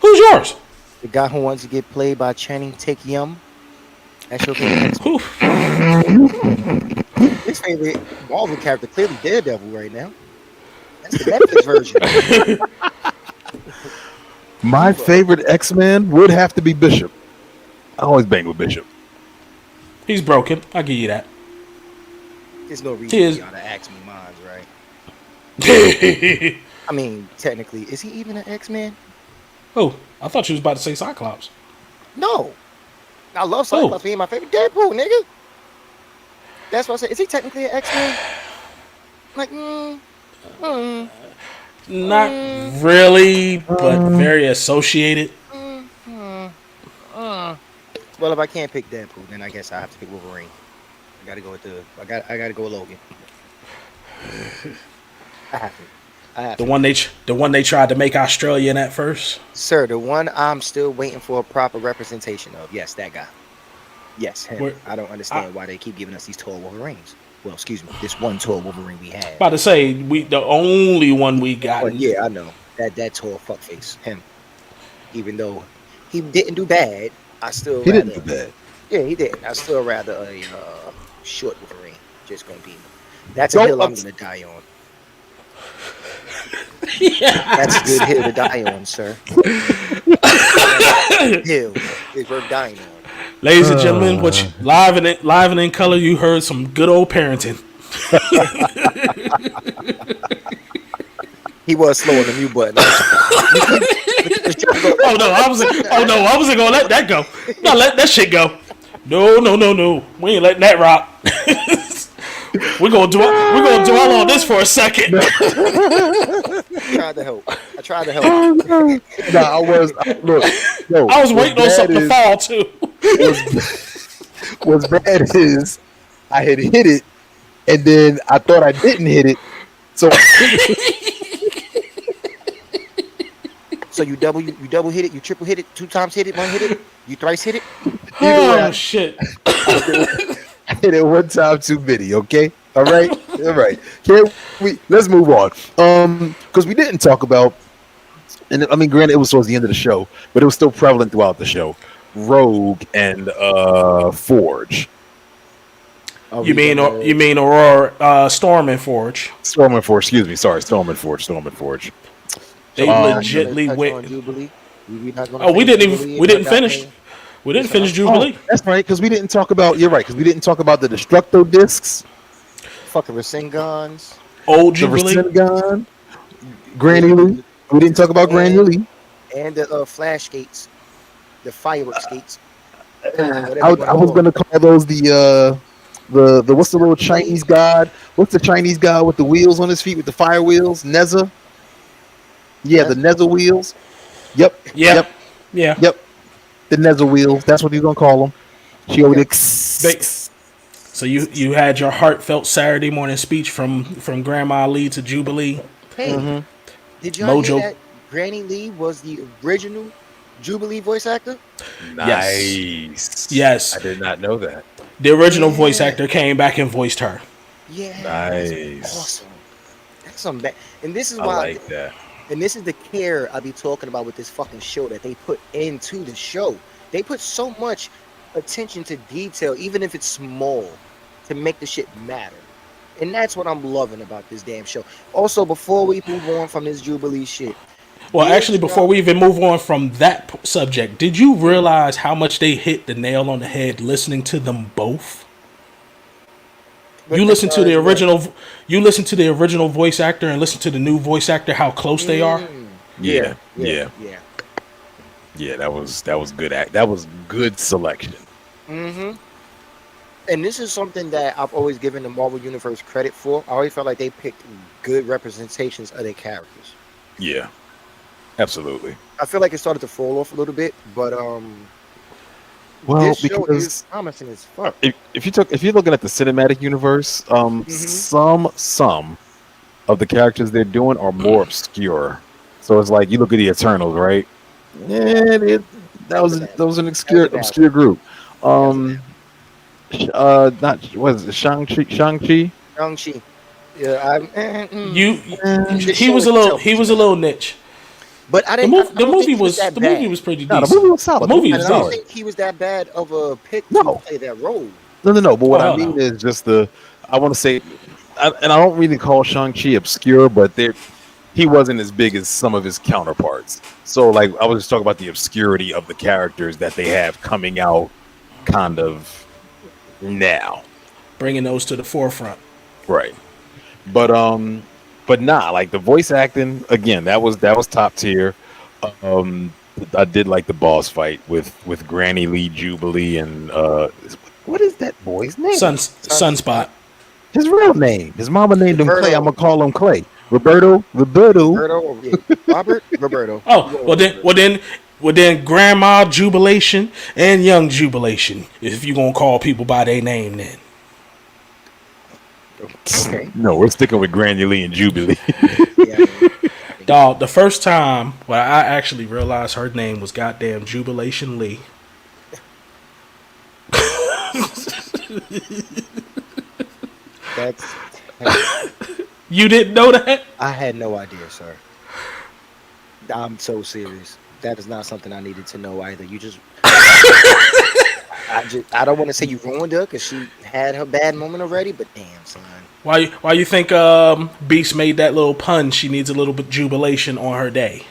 Speaker 1: Who's yours?
Speaker 3: The guy who wants to get played by Channing Tatum. That's your favorite X-Men.
Speaker 1: Who?
Speaker 3: His favorite Marvel character, clearly Daredevil right now. That's the Netflix version.
Speaker 2: My favorite X-Men would have to be Bishop. I always bang with Bishop.
Speaker 1: He's broken. I'll give you that.
Speaker 3: There's no reason
Speaker 1: He is-
Speaker 3: for y'all to ask me mine, right? I mean, technically, is he even an X-Men?
Speaker 1: Oh, I thought you was about to say Cyclops.
Speaker 3: No. I love Cyclops being my favorite. Deadpool, nigga. That's what I said. Is he technically an X-Men? Like,
Speaker 1: Not really, but very associated.
Speaker 3: Well, if I can't pick Deadpool, then I guess I have to pick Wolverine. I gotta go with I gotta go with Logan. I have to.
Speaker 1: The one they tried to make Australian at first.
Speaker 3: Sir, the one I'm still waiting for a proper representation of. Yes, that guy. Yes, him.
Speaker 1: Where-
Speaker 3: I don't understand why they keep giving us these tall Wolverines. Well, excuse me, this one tall Wolverine we had.
Speaker 1: About to say the only one we got.
Speaker 3: Oh, yeah, I know. That tall fuckface. Him. Even though he didn't do bad, I still
Speaker 2: He
Speaker 3: rather,
Speaker 2: didn't do bad.
Speaker 3: Yeah, he didn't. I still rather a short Wolverine. Just gonna be. That's a hill I'm gonna die on. That's a good hill to die on, sir. Hill is worth dying on.
Speaker 1: Ladies and gentlemen, live and in color, you heard some good old parenting.
Speaker 3: He was slow on the mute button.
Speaker 1: I wasn't gonna let that go. No, let that shit go. No. We ain't letting that rock. We're gonna dwell on this for a second.
Speaker 3: I tried to help.
Speaker 2: Nah, I was
Speaker 1: waiting on something to fall too.
Speaker 2: What's bad is I had hit it, and then I thought I didn't hit it, so
Speaker 3: So you double hit it, you triple hit it, 2 times hit it, 1 hit it, you thrice hit it.
Speaker 1: Oh shit!
Speaker 2: I hit it one time too many. Okay, all right, all right. Can we? Let's move on. Because we didn't talk about, and I mean, granted, it was towards the end of the show, but it was still prevalent throughout the show. Rogue and Forge.
Speaker 1: You mean Aurora, Storm and Forge?
Speaker 2: Storm and Forge. Excuse me. Sorry, Storm and Forge. Storm and Forge.
Speaker 1: They legitly went. Oh, we didn't finish. We didn't finish Jubilee.
Speaker 2: Oh, that's right, because we didn't talk about. You're right, because we didn't talk about the Destructo discs,
Speaker 3: fucking Rasengans,
Speaker 1: Old
Speaker 2: the
Speaker 1: Jubilee,
Speaker 2: Rasengan, Granny Lee. We didn't talk about Granny Lee.
Speaker 3: and the flash skates, the firework skates.
Speaker 2: I was gonna call those the what's the little Chinese god? What's the Chinese god with the wheels on his feet with the fire wheels? Neza. Yeah, the Neza wheels. Yep.
Speaker 1: Yeah.
Speaker 2: The Neza wheels. That's what you're gonna call them. She over there.
Speaker 1: So you had your heartfelt Saturday morning speech from Grandma Lee to Jubilee.
Speaker 3: Hey, did y'all
Speaker 1: Mojo.
Speaker 3: hear that Granny Lee was the original Jubilee voice actor?
Speaker 2: Nice.
Speaker 1: Yes.
Speaker 2: I did not know that.
Speaker 1: The original voice actor came back and voiced her.
Speaker 3: Yeah,
Speaker 2: Nice.
Speaker 3: that's awesome. That's some bad. And this is
Speaker 2: I
Speaker 3: why.
Speaker 2: like that.
Speaker 3: And this is the care I be talking about with this fucking show that they put into the show. They put so much attention to detail, even if it's small, to make the shit matter. And that's what I'm loving about this damn show. Also, before we move on from this Jubilee shit,
Speaker 1: Well,
Speaker 3: Yeah,
Speaker 1: actually, before we even move on from that subject, did you realize how much they hit the nail on the head listening to them both? You listen to the original. You listen to the original voice actor and listen to the new voice actor. How close they are.
Speaker 2: Yeah.
Speaker 3: yeah.
Speaker 2: Yeah, that was good. That was good selection.
Speaker 3: Mm-hmm. And this is something that I've always given the Marvel Universe credit for. I always felt like they picked good representations of their characters.
Speaker 2: Yeah, absolutely.
Speaker 3: I feel like it started to fall off a little bit, but
Speaker 2: Well,
Speaker 3: this show
Speaker 2: because
Speaker 3: is promising as fuck.
Speaker 2: if you're looking at the cinematic universe, some of the characters they're doing are more obscure. So it's like you look at the Eternals, right? Yeah, that was an obscure group. Not what is it? Shang-Chi?
Speaker 3: Shang-Chi. Yeah,
Speaker 1: He was a little niche.
Speaker 3: but I
Speaker 1: The
Speaker 3: didn't.
Speaker 1: movie,
Speaker 3: I don't think he was that bad.
Speaker 1: movie was pretty
Speaker 2: No,
Speaker 1: decent.
Speaker 2: the movie was solid.
Speaker 1: The movie
Speaker 3: I
Speaker 1: was
Speaker 3: don't
Speaker 1: solid.
Speaker 3: think he was that bad of a pick
Speaker 2: No.
Speaker 3: to play that role.
Speaker 2: No. But what
Speaker 1: Oh,
Speaker 2: I mean
Speaker 1: no.
Speaker 2: is just I want to say, and I don't really call Shang-Chi obscure, but he wasn't as big as some of his counterparts. So, like, I was just talking about the obscurity of the characters that they have coming out kind of now.
Speaker 1: Bringing those to the forefront.
Speaker 2: Right. But nah, like the voice acting, again, that was top tier. I did like the boss fight with Granny Lee, Jubilee, and what is that boy's name?
Speaker 1: Sunspot.
Speaker 2: His real name. His mama named him
Speaker 3: Roberto.
Speaker 2: Clay. I'm gonna call him Clay. Roberto.
Speaker 3: Roberto, yeah. Robert Roberto.
Speaker 1: Oh, well then, Grandma Jubilation and Young Jubilation. If you gonna call people by their name, then.
Speaker 3: Okay.
Speaker 2: No, we're sticking with Granny Lee and Jubilee.
Speaker 3: Yeah.
Speaker 1: Dog, the first time when I actually realized her name was goddamn Jubilation Lee.
Speaker 3: That's.
Speaker 1: You didn't know that?
Speaker 3: I had no idea, sir. I'm so serious. That is not something I needed to know either. You just. I don't want to say you ruined her because she had her bad moment already, but damn, son.
Speaker 1: Why you think Beast made that little pun? She needs a little bit jubilation on her day.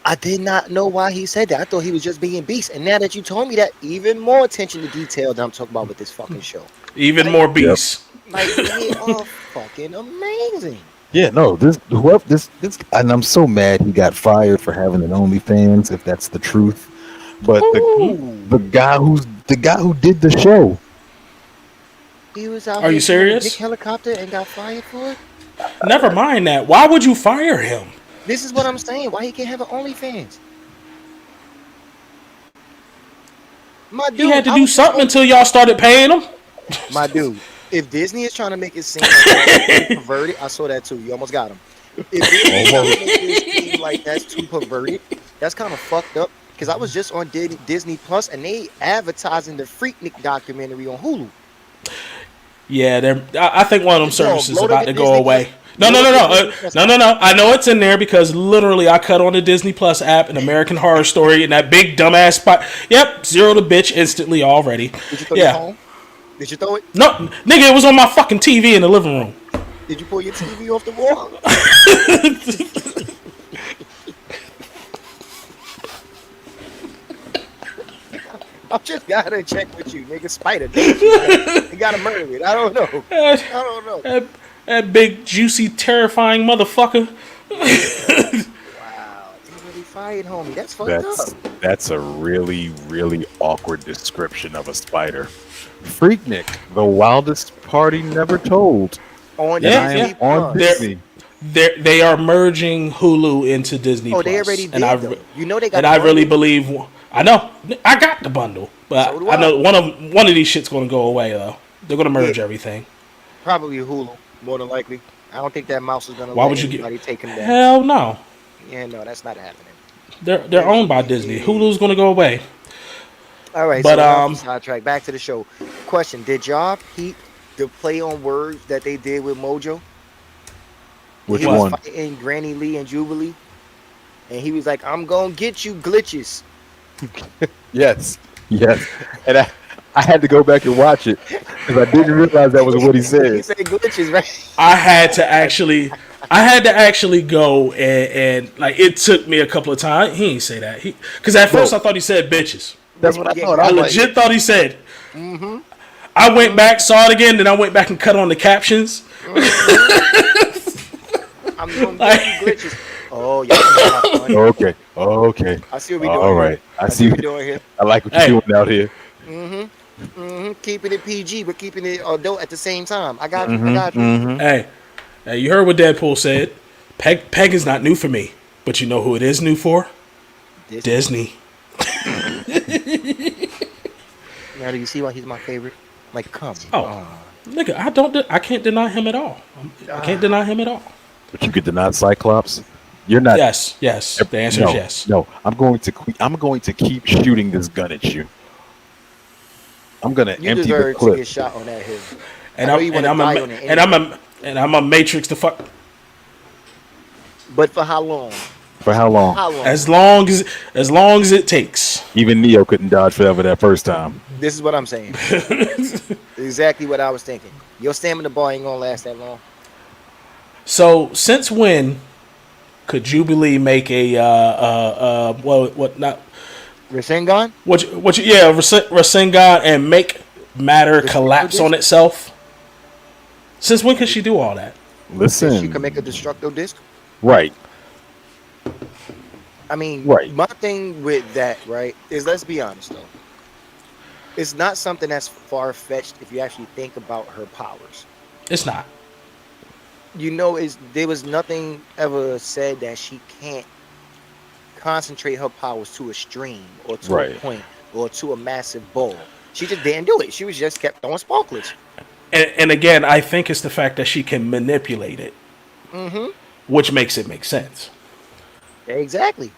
Speaker 3: I did not know why he said that. I thought he was just being Beast. And now that you told me that, even more attention to detail that I'm talking about with this fucking show.
Speaker 1: Even more Beast.
Speaker 3: Like, they are fucking amazing.
Speaker 2: Yeah, no, this, and I'm so mad he got fired for having an OnlyFans, if that's the truth. But the guy who did the show.
Speaker 3: He was out
Speaker 1: Are you
Speaker 3: here
Speaker 1: serious?
Speaker 3: Big helicopter and got fired for it.
Speaker 1: Never mind that. Why would you fire him?
Speaker 3: This is what I'm saying. Why he can't have an OnlyFans? My dude,
Speaker 1: He had to
Speaker 3: I
Speaker 1: do
Speaker 3: was-
Speaker 1: something until y'all started paying him.
Speaker 3: My dude, if Disney is trying to make it seem like he's perverted, I saw that too. You almost got him. If Disney trying to make this seem like that's too perverted, that's kind of fucked up. Because I was just on Disney Plus and they advertising the Freaknik documentary on Hulu.
Speaker 1: Yeah, I think one of them services is
Speaker 3: load
Speaker 1: about
Speaker 3: up
Speaker 1: to
Speaker 3: your
Speaker 1: go
Speaker 3: Disney
Speaker 1: away.
Speaker 3: Plus.
Speaker 1: No,
Speaker 3: Load
Speaker 1: no, no,
Speaker 3: up
Speaker 1: no,
Speaker 3: your Disney Plus
Speaker 1: no. I know it's in there because literally I cut on the Disney Plus app, an American Horror Story, and that big dumbass spot. Yep, zero to bitch instantly already.
Speaker 3: Did you throw your phone? Did you throw it?
Speaker 1: No, nigga, it was on my fucking TV in the living room.
Speaker 3: Did you pull your TV off the wall? I just gotta check with you, nigga. Spider, you gotta murder it. I don't know. I don't know.
Speaker 1: That big, juicy, terrifying motherfucker.
Speaker 3: Wow, you really fired, homie. That's fucked up.
Speaker 2: That's a really, really awkward description of a spider. Freaknik, the wildest party never told.
Speaker 3: On
Speaker 1: Yeah,
Speaker 3: Disney
Speaker 1: yeah.
Speaker 2: On
Speaker 3: Plus.
Speaker 2: Disney.
Speaker 1: They are merging Hulu into Disney.
Speaker 3: Oh, they
Speaker 1: Plus.
Speaker 3: already did.
Speaker 1: And I,
Speaker 3: Though. You know they got.
Speaker 1: and I really believe. I know. I got the bundle, but
Speaker 3: So do
Speaker 1: I know
Speaker 3: I.
Speaker 1: one of these shit's going to go away though. They're going to merge everything.
Speaker 3: Probably Hulu, more than likely. I don't think that mouse is gonna
Speaker 1: Why
Speaker 3: let
Speaker 1: would you
Speaker 3: anybody take him down.
Speaker 1: Hell no.
Speaker 3: Yeah, no, that's not happening.
Speaker 1: They're owned by Disney. Hulu's going to go away.
Speaker 3: All right,
Speaker 1: But,
Speaker 3: so sidetrack. Back to the show. Question: did y'all peep the play on words that they did with Mojo?
Speaker 2: Which
Speaker 3: He was
Speaker 2: one?
Speaker 3: fighting Granny Lee and Jubilee, and he was like, "I'm gonna get you, glitches."
Speaker 4: Yes.
Speaker 2: Yes.
Speaker 4: And I had to go back and watch it because I didn't realize that was what he
Speaker 3: He
Speaker 4: said.
Speaker 3: said glitches, right?
Speaker 1: I had to actually go and like it took me a couple of times. He didn't say that. Because at first I thought he said bitches.
Speaker 4: That's what I thought.
Speaker 1: I
Speaker 4: I was like,
Speaker 1: legit thought he said. I went back, saw it again, then I went back and cut on the captions.
Speaker 3: I'm gonna get you, glitches. Oh, y'all think I'm funny.
Speaker 2: okay. Okay.
Speaker 3: I see what we doing.
Speaker 2: All right.
Speaker 3: Here.
Speaker 2: I
Speaker 3: I
Speaker 2: see.
Speaker 3: see what we doing here.
Speaker 2: I like what you're
Speaker 1: Hey.
Speaker 2: doing out here.
Speaker 3: Keeping it PG, but keeping it adult at the same time. I got you. I got you.
Speaker 1: Hey, you heard what Deadpool said. Peg is not new for me, but you know who it is new for? Disney.
Speaker 3: Now, do you see why he's my favorite? Like, come
Speaker 1: Oh, nigga, I can't deny him at all. I can't deny him at all.
Speaker 2: But you could deny Cyclops. You're not.
Speaker 1: Yes. The answer
Speaker 2: no,
Speaker 1: is yes.
Speaker 2: No, I'm going to keep shooting this gun at you. I'm gonna
Speaker 3: You
Speaker 2: empty the
Speaker 3: deserve to
Speaker 2: clip.
Speaker 3: get shot on that hill.
Speaker 1: And
Speaker 3: I know you wanna die on it
Speaker 1: I'm a Matrix the fuck.
Speaker 3: But for how long?
Speaker 2: For how long?
Speaker 3: How long?
Speaker 1: As long as it takes.
Speaker 2: Even Neo couldn't dodge forever that first time.
Speaker 3: This is what I'm saying. Exactly what I was thinking. Your stamina bar ain't gonna last that long.
Speaker 1: So since when could Jubilee make a
Speaker 3: Rasengan?
Speaker 1: Rasengan and make matter collapse
Speaker 3: disc?
Speaker 1: on itself? Since when could she do all that?
Speaker 2: Listen,
Speaker 3: She can make a destructo disc.
Speaker 2: right?
Speaker 3: I mean,
Speaker 2: Right.
Speaker 3: my thing with that, right, is let's be honest though. It's not something that's far fetched if you actually think about her powers.
Speaker 1: It's not.
Speaker 3: You know, there was nothing ever said that she can't concentrate her powers to a stream or to
Speaker 2: Right.
Speaker 3: a point or to a massive ball. She just didn't do it. She was just kept throwing sparklets.
Speaker 1: And again, I think it's the fact that she can manipulate it, which makes it make sense.
Speaker 3: Exactly.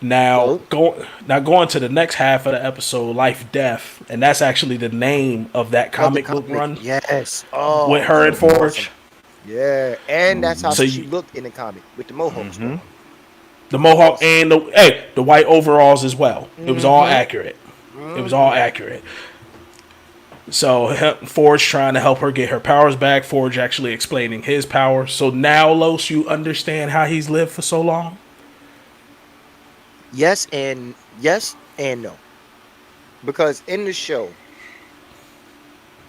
Speaker 1: Now, going to the next half of the episode, Life Death, and that's actually the name of that comic book run
Speaker 3: Yes. Oh,
Speaker 1: with her and
Speaker 3: that was
Speaker 1: Forge.
Speaker 3: awesome. Yeah, and that's how
Speaker 1: So
Speaker 3: she
Speaker 1: you-
Speaker 3: looked in the comic with the mohawks.
Speaker 1: The mohawk and the white overalls as well. It was all accurate. It was all accurate. So Forge trying to help her get her powers back. Forge actually explaining his powers. So now, Los, you understand how he's lived for so long?
Speaker 3: Yes and no. Because in the show,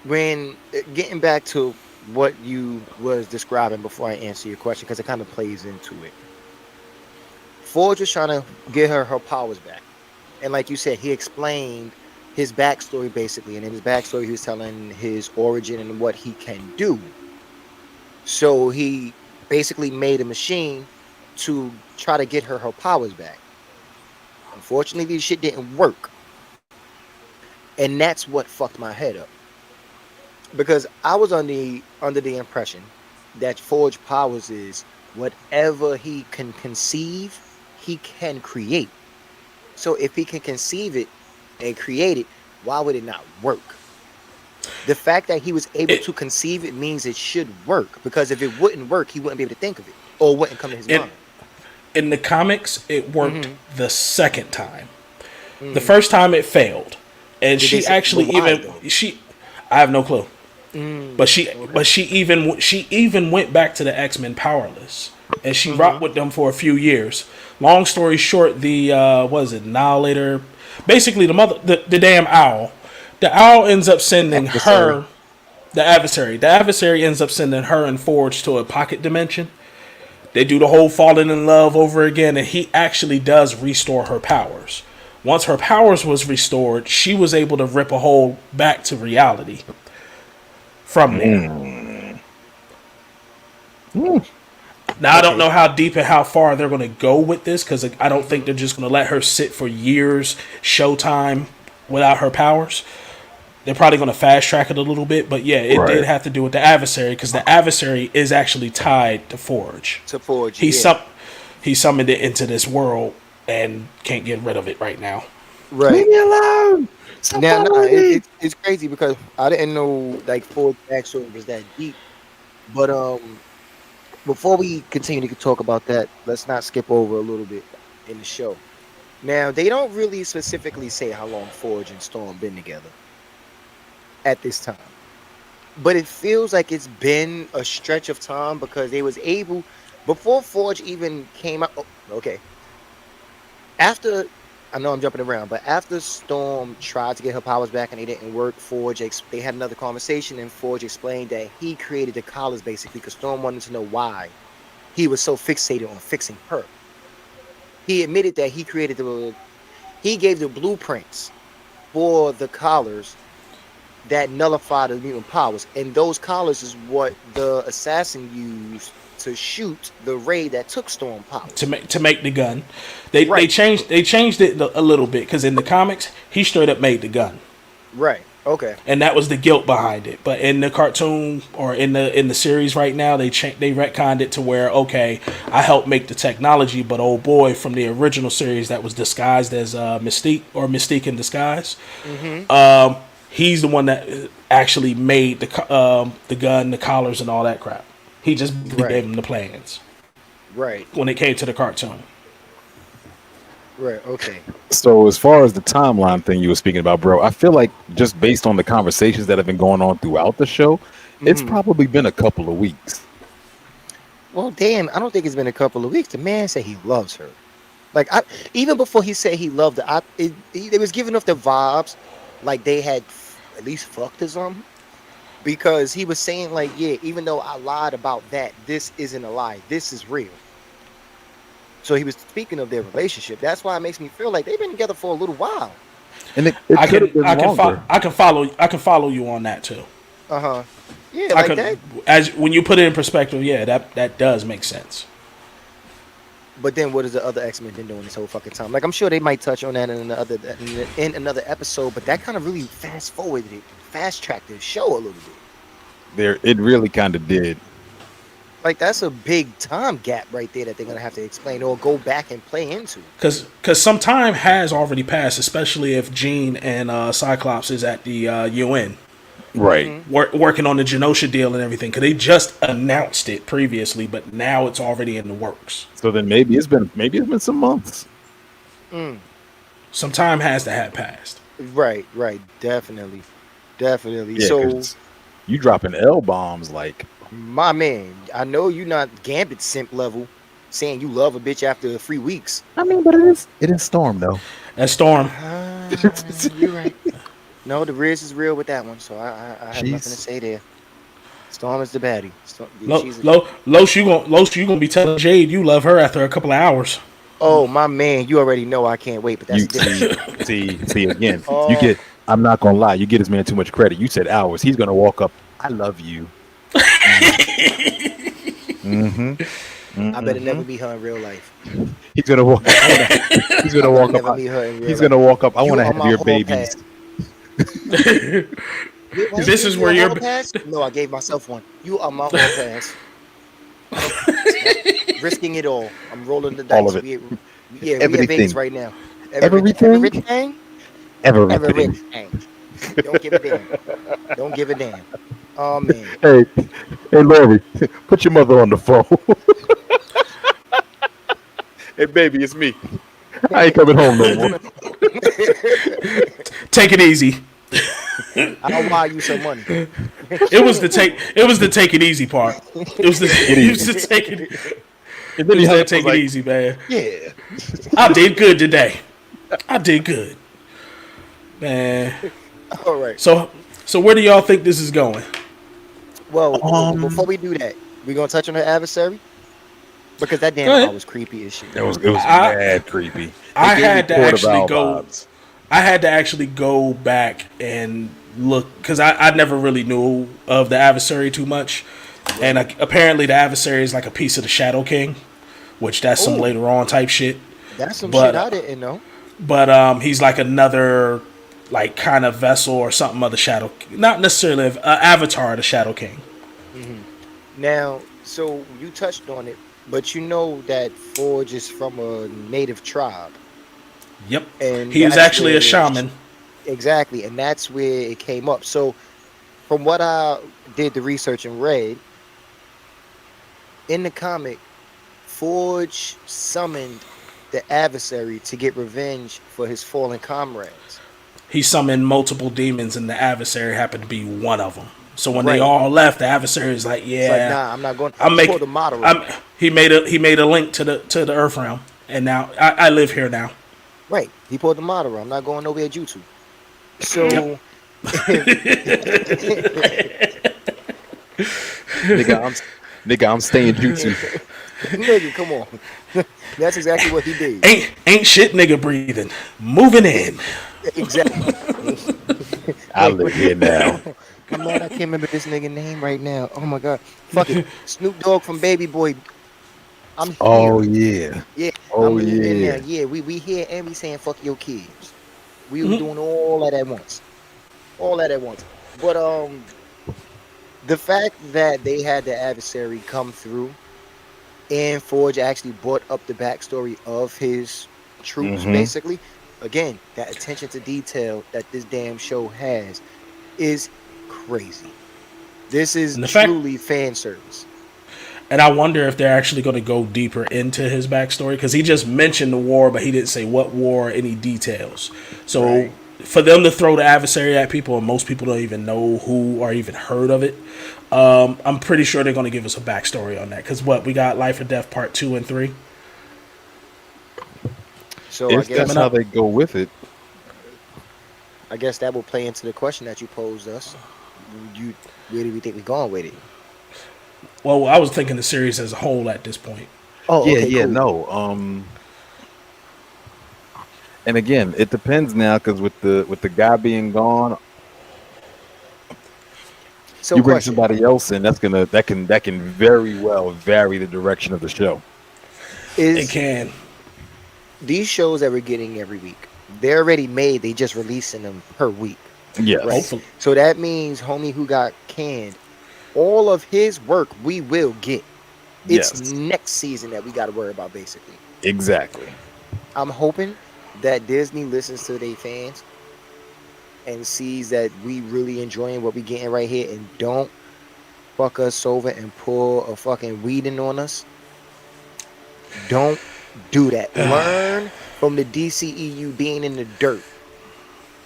Speaker 3: when getting back to what you was describing before I answer your question, because it kind of plays into it. Forge was trying to get her powers back. And like you said, he explained his backstory basically. And in his backstory, he was telling his origin and what he can do. So he basically made a machine to try to get her powers back. Unfortunately, this shit didn't work. And that's what fucked my head up. Because I was under the impression that Forge powers is whatever he can conceive, he can create. So if he can conceive it and create it, why would it not work? The fact that he was able
Speaker 1: It-
Speaker 3: to conceive it means it should work, because if it wouldn't work, he wouldn't be able to think of it, or it wouldn't come to his
Speaker 1: It-
Speaker 3: mind.
Speaker 1: In the comics, it worked
Speaker 3: Mhm.
Speaker 1: the second time. The first time it failed, and
Speaker 3: Did they
Speaker 1: she
Speaker 3: say-
Speaker 1: actually
Speaker 3: but why,
Speaker 1: even
Speaker 3: though?
Speaker 1: I have no clue. But she even went back to the X-Men powerless, and she rocked with them for a few years. Long story short, the what is it, Annihilator, basically the damn owl. The owl ends up sending her, the adversary ends up sending her and Forge to a pocket dimension. They do the whole falling in love over again, and he actually does restore her powers. Once her powers was restored, she was able to rip a hole back to reality from there. Now I don't know how deep and how far they're going to go with this, because I don't think they're just going to let her sit for years, Showtime, without her powers. They're probably going to fast track it a little bit, but yeah, it
Speaker 2: Right.
Speaker 1: did have to do with the adversary, because the adversary is actually tied to Forge.
Speaker 3: To Forge,
Speaker 1: He
Speaker 3: yeah.
Speaker 1: he summoned it into this world and can't get rid of it right now.
Speaker 3: Right.
Speaker 2: Leave me alone. Stop
Speaker 3: Now,
Speaker 2: following me.
Speaker 3: it's crazy because I didn't know like Ford's backstory was that deep. But before we continue to talk about that, let's not skip over a little bit in the show. Now, they don't really specifically say how long Forge and Storm been together at this time, but it feels like it's been a stretch of time because they was able before Forge even came out. Oh, okay, after. I know I'm jumping around, but after Storm tried to get her powers back and it didn't work, they had another conversation, and Forge explained that he created the collars basically because Storm wanted to know why he was so fixated on fixing her. He admitted that he gave the blueprints for the collars that nullify the mutant powers, and those collars is what the assassin used to shoot the ray that took Storm powers.
Speaker 1: To make the gun. They
Speaker 3: Right.
Speaker 1: changed it a little bit, because in the comics he straight up made the gun,
Speaker 3: Right. Okay.
Speaker 1: and that was the guilt behind it. But in the cartoon or in the series right now, they retconned it to where, okay, I helped make the technology, but old boy from the original series that was disguised as Mystique, or Mystique in disguise, he's the one that actually made the gun, the collars, and all that crap. He just
Speaker 3: Right.
Speaker 1: gave him the plans
Speaker 3: Right.
Speaker 1: when it came to the cartoon.
Speaker 3: Right. Okay.
Speaker 2: So as far as the timeline thing you were speaking about, bro, I feel like just based on the conversations that have been going on throughout the show, it's probably been a couple of weeks.
Speaker 3: Well, damn, I don't think it's been a couple of weeks. The man said he loves her. Like, even before he said he loved her, it was giving off the vibes like they had at least fucked or something. Because he was saying, like, yeah, even though I lied about that, this isn't a lie. This is real. So he was speaking of their relationship. That's why it makes me feel like they've been together for a little while.
Speaker 2: And it
Speaker 1: I
Speaker 2: could have
Speaker 1: can
Speaker 2: been
Speaker 1: I can
Speaker 2: longer.
Speaker 1: I can follow you on that too.
Speaker 3: Yeah,
Speaker 1: I
Speaker 3: like
Speaker 1: can,
Speaker 3: that.
Speaker 1: as when you put it in perspective, yeah, that does make sense.
Speaker 3: But then what has the other X-Men been doing this whole fucking time? Like, I'm sure they might touch on that in another episode, but that kind of really fast tracked the show a little bit.
Speaker 2: It really kind of did.
Speaker 3: Like, that's a big time gap right there that they're gonna have to explain or go back and play into.
Speaker 1: Because some time has already passed, especially if Jean and Cyclops is at the UN
Speaker 2: Right.
Speaker 1: working on the Genosha deal and everything. Because they just announced it previously, but now it's already in the works.
Speaker 2: So then maybe it's been some months.
Speaker 1: Some time has to have passed.
Speaker 3: Right, definitely.
Speaker 2: Yeah,
Speaker 3: So,
Speaker 2: 'cause you dropping L bombs like
Speaker 3: my man, I know you're not Gambit simp level, saying you love a bitch after 3 weeks.
Speaker 2: I mean, but it is Storm though.
Speaker 1: That Storm,
Speaker 3: You're right. No, the Riz is real with that one, so I have nothing to
Speaker 2: She's-
Speaker 3: say there. Storm is the baddie. She's
Speaker 1: Los, you gonna be telling Jade you love her after a couple of hours.
Speaker 3: Oh, my man, you already know I can't wait, but that's
Speaker 2: You
Speaker 3: different.
Speaker 2: see again.
Speaker 3: Oh.
Speaker 2: You get. I'm not gonna lie. You get this man too much credit. You said hours. He's gonna walk up. I love you.
Speaker 3: I better never meet her in real life.
Speaker 2: He's gonna walk. He's gonna walk
Speaker 3: Never
Speaker 2: up.
Speaker 3: meet her in real
Speaker 2: He's
Speaker 3: life.
Speaker 2: gonna walk up. I
Speaker 3: You
Speaker 2: want to
Speaker 3: are
Speaker 2: have
Speaker 3: my
Speaker 2: your
Speaker 3: hall
Speaker 2: babies.
Speaker 3: pass.
Speaker 1: This is where
Speaker 3: your
Speaker 1: you're-
Speaker 3: pass? No, I gave myself one. You are my hall pass. Risking it all. I'm rolling the
Speaker 2: All
Speaker 3: dice.
Speaker 2: of it.
Speaker 3: We at
Speaker 2: Everything.
Speaker 3: Vegas right now.
Speaker 2: Everything?
Speaker 3: Everything?
Speaker 2: Everything.
Speaker 3: Everything. Don't give a damn. Don't give a damn. Oh man.
Speaker 2: Hey, Lori, put your mother on the phone. Hey, baby, it's me. I ain't coming home no more.
Speaker 1: Take it easy.
Speaker 3: I'll wire you some money.
Speaker 1: It was the take it easy part. It was the take it.
Speaker 2: And
Speaker 1: It
Speaker 2: then
Speaker 1: was
Speaker 2: he hung
Speaker 1: that
Speaker 2: up,
Speaker 1: take
Speaker 2: was
Speaker 1: it
Speaker 2: like,
Speaker 1: easy, man.
Speaker 2: Yeah.
Speaker 1: I did good today. I did good, man.
Speaker 3: All right.
Speaker 1: So where do y'all think this is going?
Speaker 3: Well, before we do that, we gonna touch on her adversary because that
Speaker 1: Go
Speaker 3: damn
Speaker 1: ahead.
Speaker 3: car was creepy as shit.
Speaker 2: It was
Speaker 1: I-
Speaker 2: mad creepy.
Speaker 1: I
Speaker 2: It gave me
Speaker 1: had to
Speaker 2: Court of
Speaker 1: actually
Speaker 2: Owl
Speaker 1: go.
Speaker 2: vibes.
Speaker 1: I had to actually go back and look because I never really knew of the adversary too much, and apparently the adversary is like a piece of the Shadow King, which that's some
Speaker 3: Ooh.
Speaker 1: later on type shit.
Speaker 3: That's some
Speaker 1: But,
Speaker 3: shit I didn't know.
Speaker 1: But he's like another like kind of vessel or something of the Shadow, not necessarily an avatar of the Shadow King.
Speaker 3: Now, so you touched on it, but you know that Forge is from a native tribe.
Speaker 1: Yep,
Speaker 3: And
Speaker 1: he is
Speaker 3: that's
Speaker 1: actually a
Speaker 3: where-
Speaker 1: shaman.
Speaker 3: Exactly, and that's where it came up. So, from what I did the research and read, in the comic, Forge summoned the adversary to get revenge for his fallen comrades.
Speaker 1: He summoned multiple demons, and the adversary happened to be one of them. So when
Speaker 3: Right.
Speaker 1: they all left, the adversary is like,
Speaker 3: It's like,
Speaker 1: "Yeah,
Speaker 3: nah, I'm not going.
Speaker 1: I'm
Speaker 3: He
Speaker 1: making."
Speaker 3: pulled the model.
Speaker 1: He made a link to the Earth realm, and now I live here now.
Speaker 3: Right, he pulled the model. I'm not going nowhere, Jutsu. So,
Speaker 2: Nigga, I'm staying jutsu.
Speaker 3: nigga, come on. That's exactly what he did.
Speaker 1: Ain't shit, nigga breathing, moving in.
Speaker 3: Exactly.
Speaker 2: I live here now.
Speaker 3: I'm mad I can't remember this nigga name right now. Oh my god. Fuck it. Snoop Dogg from Baby Boy. I'm here.
Speaker 2: Oh yeah.
Speaker 3: Yeah.
Speaker 2: Oh
Speaker 3: I'm in
Speaker 2: yeah.
Speaker 3: there. Yeah, we here and we saying fuck your kids. We
Speaker 1: Mhm.
Speaker 3: was doing all that at once. All that at once. But the fact that they had the adversary come through and Forge actually brought up the backstory of his troops,
Speaker 2: Mhm.
Speaker 3: basically. Again, that attention to detail that this damn show has is crazy. This is
Speaker 1: And the fact-
Speaker 3: truly fan service.
Speaker 1: And I wonder if they're actually going to go deeper into his backstory because he just mentioned the war, but he didn't say what war, or any details. So
Speaker 3: Right.
Speaker 1: for them to throw the adversary at people, and most people don't even know who or even heard of it, I'm pretty sure they're going to give us a backstory on that. Because what we got, Life or Death Part 2 and 3.
Speaker 3: So
Speaker 4: If that's
Speaker 1: coming
Speaker 4: how
Speaker 1: up.
Speaker 4: they go with it,
Speaker 3: I guess that will play into the question that you posed us. Where do we think we're going with it?
Speaker 1: Well, I was thinking the series as a whole at this point.
Speaker 3: Oh,
Speaker 4: yeah,
Speaker 3: okay,
Speaker 4: yeah,
Speaker 3: cool.
Speaker 4: no. And again, it depends now because with the guy being gone,
Speaker 3: So
Speaker 4: you bring
Speaker 3: question.
Speaker 4: somebody else in, that can very well vary the direction of the show.
Speaker 1: It
Speaker 3: Is
Speaker 1: can.
Speaker 3: these shows that we're getting every week, they're already made, they just releasing them per week.
Speaker 4: Yes.
Speaker 3: Right.
Speaker 1: Hopefully.
Speaker 3: So that means homie who got canned, all of his work we will get. It's
Speaker 4: Yes.
Speaker 3: next season that we got to worry about, basically.
Speaker 4: Exactly.
Speaker 3: I'm hoping that Disney listens to their fans and sees that we really enjoying what we getting right here and don't fuck us over and pull a fucking weeding on us. Don't do that. Learn from the DCEU being in the dirt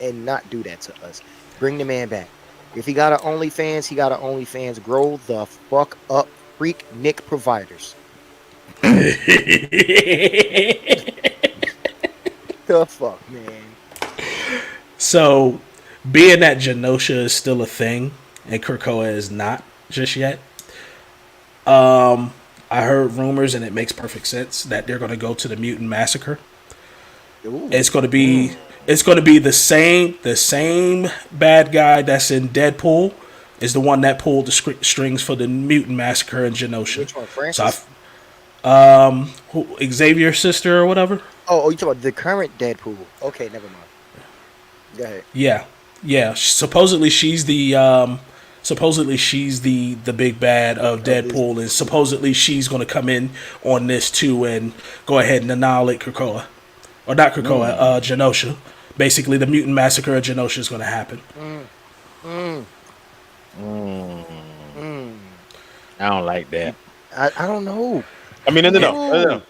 Speaker 3: and not do that to us. Bring the man back. If he got an OnlyFans, he got an OnlyFans. Grow the fuck up, freak Nick providers. The fuck, man.
Speaker 1: So, being that Genosha is still a thing and Krakoa is not just yet, I heard rumors, and it makes perfect sense, that they're going to go to the Mutant Massacre.
Speaker 3: Ooh.
Speaker 1: It's going to be the same bad guy that's in Deadpool is the one that pulled the strings for the Mutant Massacre in Genosha.
Speaker 3: Which one, Francis?
Speaker 1: So Xavier's sister or whatever.
Speaker 3: Oh, you talking about the current Deadpool? Okay, never mind. Go ahead.
Speaker 1: Yeah. Supposedly she's the Supposedly she's the big bad of Deadpool, and supposedly she's going to come in on this too and go ahead and annihilate Krakoa, or not Krakoa, Genosha. Basically, the mutant massacre of Genosha is going to happen.
Speaker 4: I don't like that.
Speaker 3: I don't know.
Speaker 4: I mean, no.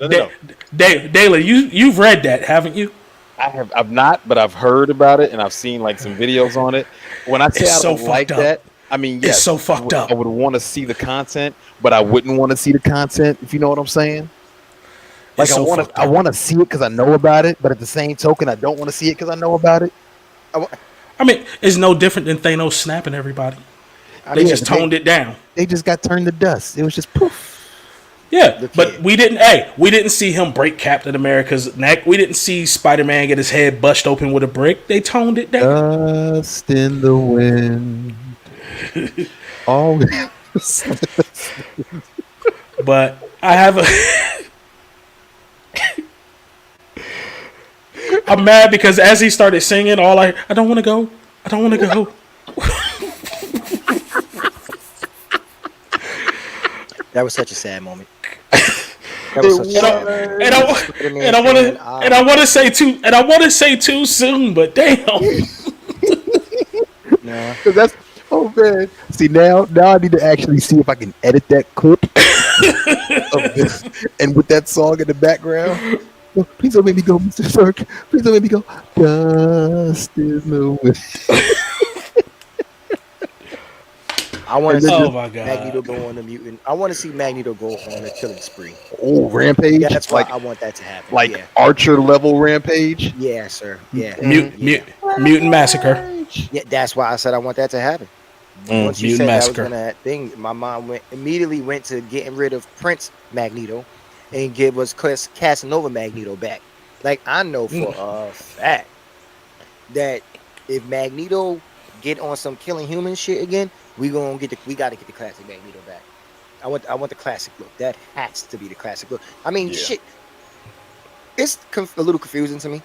Speaker 1: Dayla, you've read that, haven't you?
Speaker 4: I've not, but I've heard about it and I've seen like some videos on it. When I say
Speaker 1: It's
Speaker 4: I
Speaker 1: so
Speaker 4: don't like
Speaker 1: fucked up.
Speaker 4: that, I mean, yes,
Speaker 1: It's so fucked up.
Speaker 4: I would want to see the content, but I wouldn't want to see the content, if you know what I'm saying. Like
Speaker 1: It's so fucked
Speaker 4: I
Speaker 1: up.
Speaker 4: want to see it because I know about it, but at the same token, I don't want to see it because I know about it.
Speaker 1: I mean, it's no different than Thanos snapping everybody. They
Speaker 3: mean,
Speaker 1: just toned it down.
Speaker 4: They just got turned to dust. It was just poof.
Speaker 1: Yeah,
Speaker 3: Look
Speaker 1: but
Speaker 3: here.
Speaker 1: we didn't see him break Captain America's neck. We didn't see Spider-Man get his head busted open with a brick. They toned it down.
Speaker 4: Dust in the wind. Always.
Speaker 1: But I have a I'm mad because as he started singing, I don't want to go. I don't want to go.
Speaker 3: That was such a sad moment. That was such a sad moment.
Speaker 1: And I want to say too soon, but damn.
Speaker 3: Nah.
Speaker 4: Cause that's man. See now I need to actually see if I can edit that clip of this and with that song in the background. No, please don't make me go, Mr. Stark. Please don't make me go. Dust in the wind.
Speaker 3: I want to see
Speaker 1: Oh my god.
Speaker 3: Magneto go on the mutant. I want to see Magneto go on a killing spree.
Speaker 4: Oh, rampage!
Speaker 3: Yeah, that's why
Speaker 4: like
Speaker 3: I want that to happen.
Speaker 4: like
Speaker 3: yeah,
Speaker 4: Archer level rampage.
Speaker 3: yeah, sir. Yeah,
Speaker 1: Mutant Massacre.
Speaker 3: yeah. That's why I said I want that to happen. Once you
Speaker 1: Mutant
Speaker 3: said
Speaker 1: Massacre.
Speaker 3: that was gonna thing, my mind immediately went to getting rid of Prince Magneto and give us Casanova Magneto back. Like I know for a fact that if Magneto get on some killing human shit again, we gotta get the classic Magneto back. I want the classic look. That has to be the classic look. I mean, shit. It's a little confusing to me.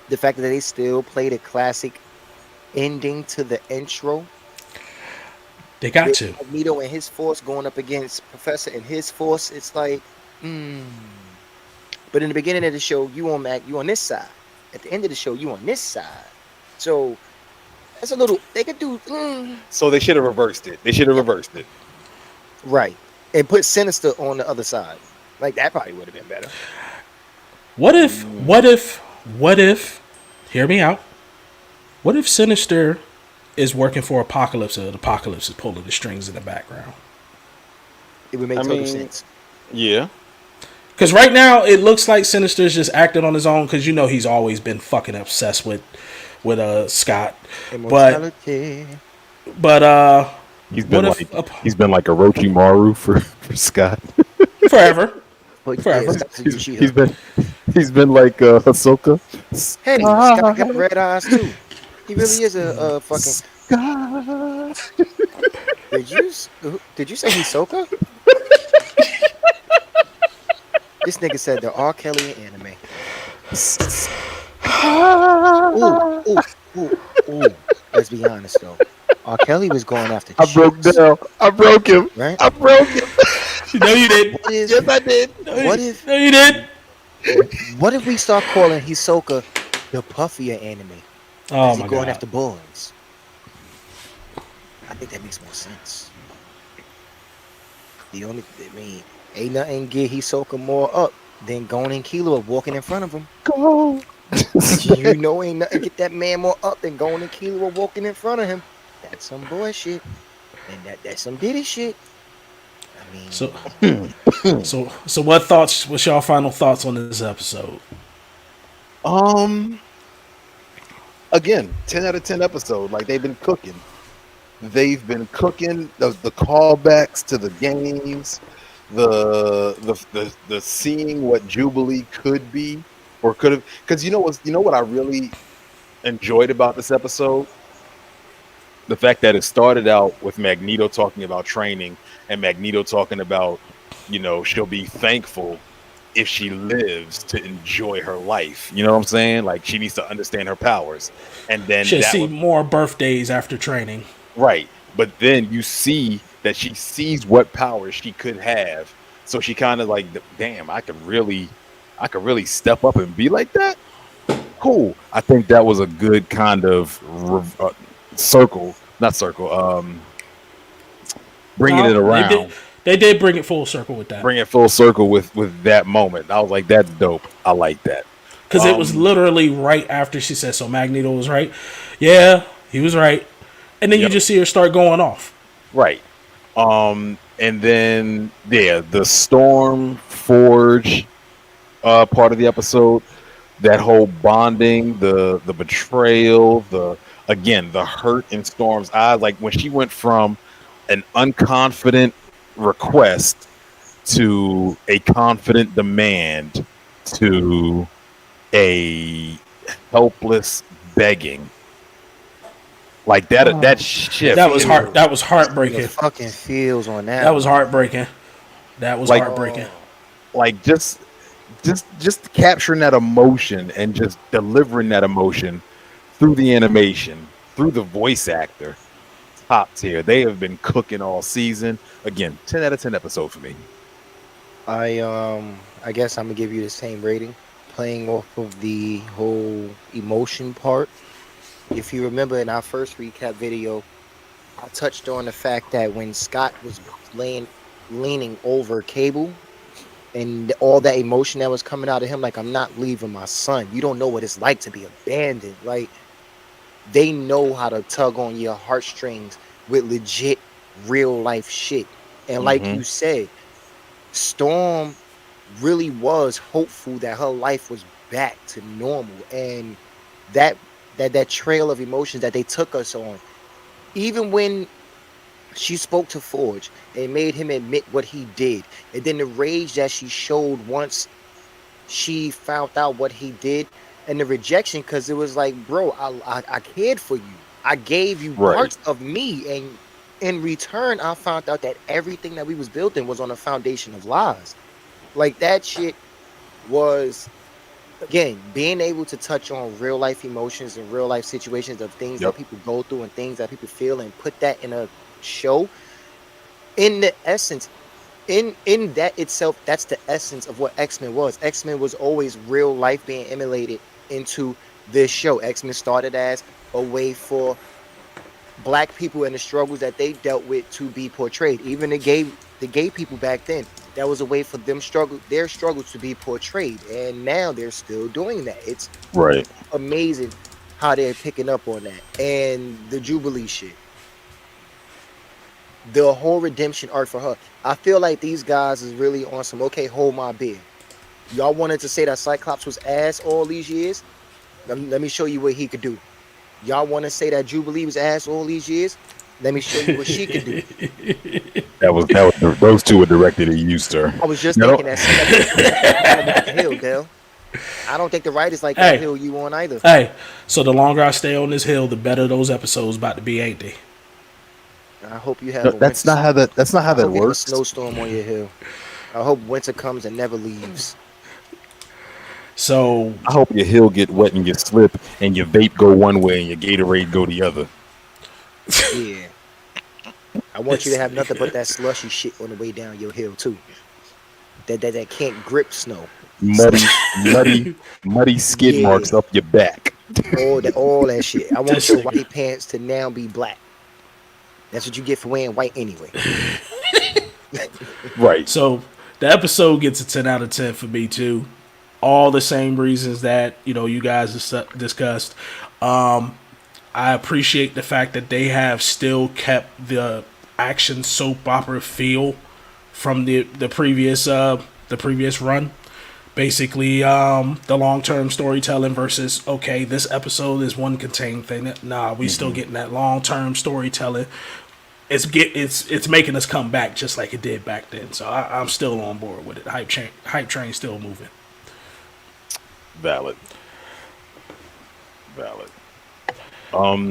Speaker 3: The fact that they still play the classic ending to the intro.
Speaker 1: They got
Speaker 3: with
Speaker 1: to.
Speaker 3: Magneto and his force going up against Professor and his force. It's like, But in the beginning of the show, you on this side. At the end of the show, you on this side. So that's a little. They could do
Speaker 4: So they should have reversed it.
Speaker 3: right and put Sinister on the other side. Like that probably would have been better.
Speaker 1: What if hear me out. What if Sinister is working for Apocalypse and Apocalypse is pulling the strings in the background?
Speaker 3: It would make total sense.
Speaker 4: Yeah.
Speaker 1: Because right now it looks like Sinister's just acting on his own because he's always been fucking obsessed with Scott.
Speaker 3: Immortality.
Speaker 1: But
Speaker 2: He's been
Speaker 1: what
Speaker 2: like
Speaker 1: if
Speaker 2: he's been like Orochimaru for Scott.
Speaker 1: forever.
Speaker 3: But
Speaker 1: Forever.
Speaker 2: He's been like Ahsoka.
Speaker 3: Hey, Scott got red eyes too. He really is a fucking.
Speaker 2: Scott.
Speaker 3: Did you say Hisoka? This nigga said the R. Kelly anime. Ooh. Let's be honest though. R. Kelly was going after.
Speaker 2: I broke
Speaker 3: chicks,
Speaker 2: down. I broke him.
Speaker 3: right?
Speaker 2: I broke him.
Speaker 1: No, you did.
Speaker 2: Yes, I did.
Speaker 3: What if?
Speaker 1: No, you did.
Speaker 3: What if we start calling Hisoka the puffier anime?
Speaker 1: Oh
Speaker 3: Is he
Speaker 1: my
Speaker 3: going
Speaker 1: god.
Speaker 3: after boys? I think that makes more sense. Ain't nothing get Hisoka more up than Gon and Killua walking in front of him.
Speaker 2: Go.
Speaker 3: You know, ain't nothing get that man more up than Gon and Killua walking in front of him. That's some boy shit, and that's some Diddy shit. I mean,
Speaker 1: So what thoughts? What's y'all final thoughts on this episode?
Speaker 4: Again, 10 out of 10 episode. Like they've been cooking. They've been cooking the callbacks to the games, the seeing what Jubilee could be or could have. Because you know what I really enjoyed about this episode? The fact that it started out with Magneto talking about training and Magneto talking about, she'll be thankful if she lives to enjoy her life. You know what I'm saying? Like she needs to understand her powers. And then
Speaker 1: Should
Speaker 4: that
Speaker 1: see
Speaker 4: was,
Speaker 1: more birthdays after training.
Speaker 4: right. but then you see that she sees what power she could have, so she kind of like, damn, I could really step up and be like that. Cool. I think that was a good kind of circle, not circle. Bringing it
Speaker 1: No,
Speaker 4: around,
Speaker 1: they did bring it full circle with that
Speaker 4: bring it full circle with that moment. I was like, that's dope. I like that.
Speaker 1: because it was literally right after she said, "So Magneto was right." Yeah, he was right, and then you
Speaker 4: Yep.
Speaker 1: just see her start going off.
Speaker 4: Right. And then the Storm Forge part of the episode, that whole bonding, the betrayal, the hurt in Storm's eyes, like when she went from an unconfident request to a confident demand to a helpless begging. Like that shift.
Speaker 1: That was heart. That was
Speaker 3: The
Speaker 1: heartbreaking.
Speaker 3: fucking feels on that.
Speaker 1: That was heartbreaking. That was
Speaker 4: Like-
Speaker 1: heartbreaking.
Speaker 4: Like just capturing that emotion and just delivering that emotion through the animation, through the voice actor. Top tier. They have been cooking all season. Again, 10 out of 10 episode for me.
Speaker 3: I guess I'm gonna give you the same rating, playing off of the whole emotion part. If you remember in our first recap video, I touched on the fact that when Scott was leaning over Cable, and all that emotion that was coming out of him, like, I'm not leaving my son. You don't know what it's like to be abandoned. Like, they know how to tug on your heartstrings with legit real life shit. And like
Speaker 4: Mhm.
Speaker 3: you said, Storm really was hopeful that her life was back to normal, and that trail of emotions that they took us on, even when she spoke to Forge, they made him admit what he did, and then the rage that she showed once she found out what he did, and the rejection, because it was like, bro, I cared for you, I gave you
Speaker 4: Right.
Speaker 3: parts of me, and in return I found out that everything that we was building was on a foundation of lies. Like, that shit was, again, being able to touch on real life emotions and real life situations of things
Speaker 4: Yep.
Speaker 3: that people go through and things that people feel, and put that in a show. In the essence, in that itself, that's the essence of what X-Men was. X-Men was always real life being emulated into this show. X-Men started as a way for black people and the struggles that they dealt with to be portrayed. Even the gay people back then, that was a way for their struggles to be portrayed. And now they're still doing that. It's
Speaker 4: Right.
Speaker 3: amazing how they're picking up on that. And the Jubilee shit, the whole redemption arc for her, I feel like these guys is really on some, okay, hold my beer. Y'all wanted to say that Cyclops was ass all these years? Let me show you what he could do. Y'all want to say that Jubilee was ass all these years? Let me show you what she could do.
Speaker 4: Those two were directed at you, sir.
Speaker 3: I was just
Speaker 4: No.
Speaker 3: thinking that the hill, Dale. I don't think the writers like that
Speaker 1: Hey.
Speaker 3: hill you on either.
Speaker 1: Hey, so the longer I stay on this hill, the better those episodes about to be, ain't they?
Speaker 3: I hope you have.
Speaker 4: No,
Speaker 3: a
Speaker 4: that's
Speaker 3: winter-
Speaker 4: not how that. That's not how
Speaker 3: I
Speaker 4: that
Speaker 3: hope you have a
Speaker 4: works.
Speaker 3: snowstorm on your hill. I hope winter comes and never leaves.
Speaker 1: So
Speaker 4: I hope your hill get wet and you slip, and your vape go one way and your Gatorade go the other.
Speaker 3: Yeah. I want you to have nothing but that slushy shit on the way down your hill too. That can't grip snow.
Speaker 4: Muddy skid
Speaker 3: Yeah.
Speaker 4: marks up your back.
Speaker 3: All that shit. I want
Speaker 1: This
Speaker 3: your
Speaker 1: nigga.
Speaker 3: white pants to now be black. That's what you get for wearing white anyway.
Speaker 4: Right.
Speaker 1: So the episode gets a 10 out of 10 for me too. All the same reasons that, you guys discussed. I appreciate the fact that they have still kept the action soap opera feel from the previous run. Basically, the long-term storytelling versus, okay, this episode is one contained thing. Nah, we still getting that long-term storytelling. It's making us come back just like it did back then. So I'm still on board with it. Hype train still moving.
Speaker 4: Valid.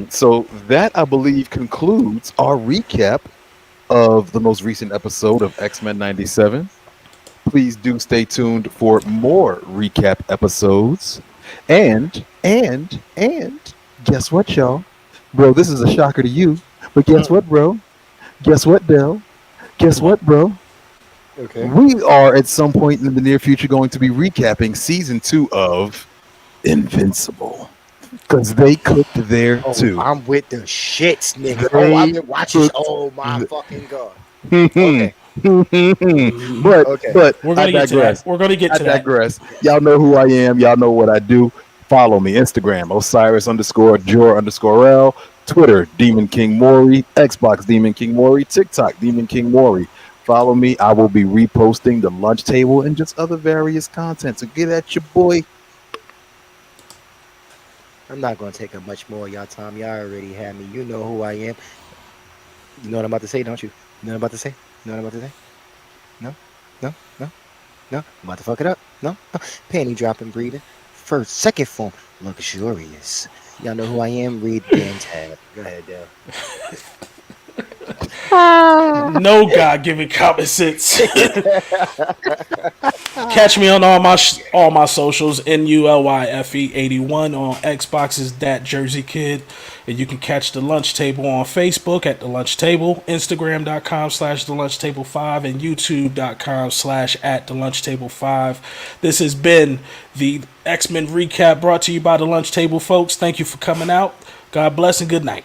Speaker 4: So that, I believe, concludes our recap of the most recent episode of X-Men 97. Please do stay tuned for more recap episodes. And guess what, y'all? Bro, this is a shocker to you,
Speaker 2: But guess what, bro? Guess what, Dell? Guess what, bro?
Speaker 3: Okay.
Speaker 2: We are at some point in the near future going to be recapping season 2 of Invincible because they cooked there
Speaker 3: Oh,
Speaker 2: too.
Speaker 3: I'm with the shits, nigga.
Speaker 2: They
Speaker 3: Oh, I've been watching.
Speaker 2: cooked
Speaker 3: Oh my
Speaker 2: the-
Speaker 3: fucking god. Okay.
Speaker 2: but
Speaker 3: Okay.
Speaker 2: but
Speaker 1: We're
Speaker 2: I
Speaker 1: gonna get to
Speaker 2: digress.
Speaker 1: that. We're gonna get
Speaker 2: I
Speaker 1: to that.
Speaker 2: digress. Y'all know who I am. Y'all know what I do. Follow me. Instagram, Osiris_Jor_L. Twitter, Demon King Maury. Xbox, Demon King Maury. TikTok, Demon King Maury. Follow me. I will be reposting the lunch table and just other various content. So get at your boy.
Speaker 3: I'm not gonna take up much more of y'all time. Y'all already had me. You know who I am. You know what I'm about to say, don't you? You know what I'm about to say? You know what I'm about to say? No? No? No? No? I'm about to fuck it up. No? No? Panty dropping, breathing. First, second form, luxurious. Y'all know who I am? Read Dan tab. Go ahead, Dale.
Speaker 1: No God-given common sense. Catch me on all my socials. NULYFE81 on Xbox is that Jersey Kid, and you can catch the Lunch Table on Facebook at the Lunch Table, Instagram.com/the Lunch Table 5, and YouTube.com/at the Lunch Table 5. This has been the X-Men recap brought to you by the Lunch Table, folks. Thank you for coming out. God bless and good night.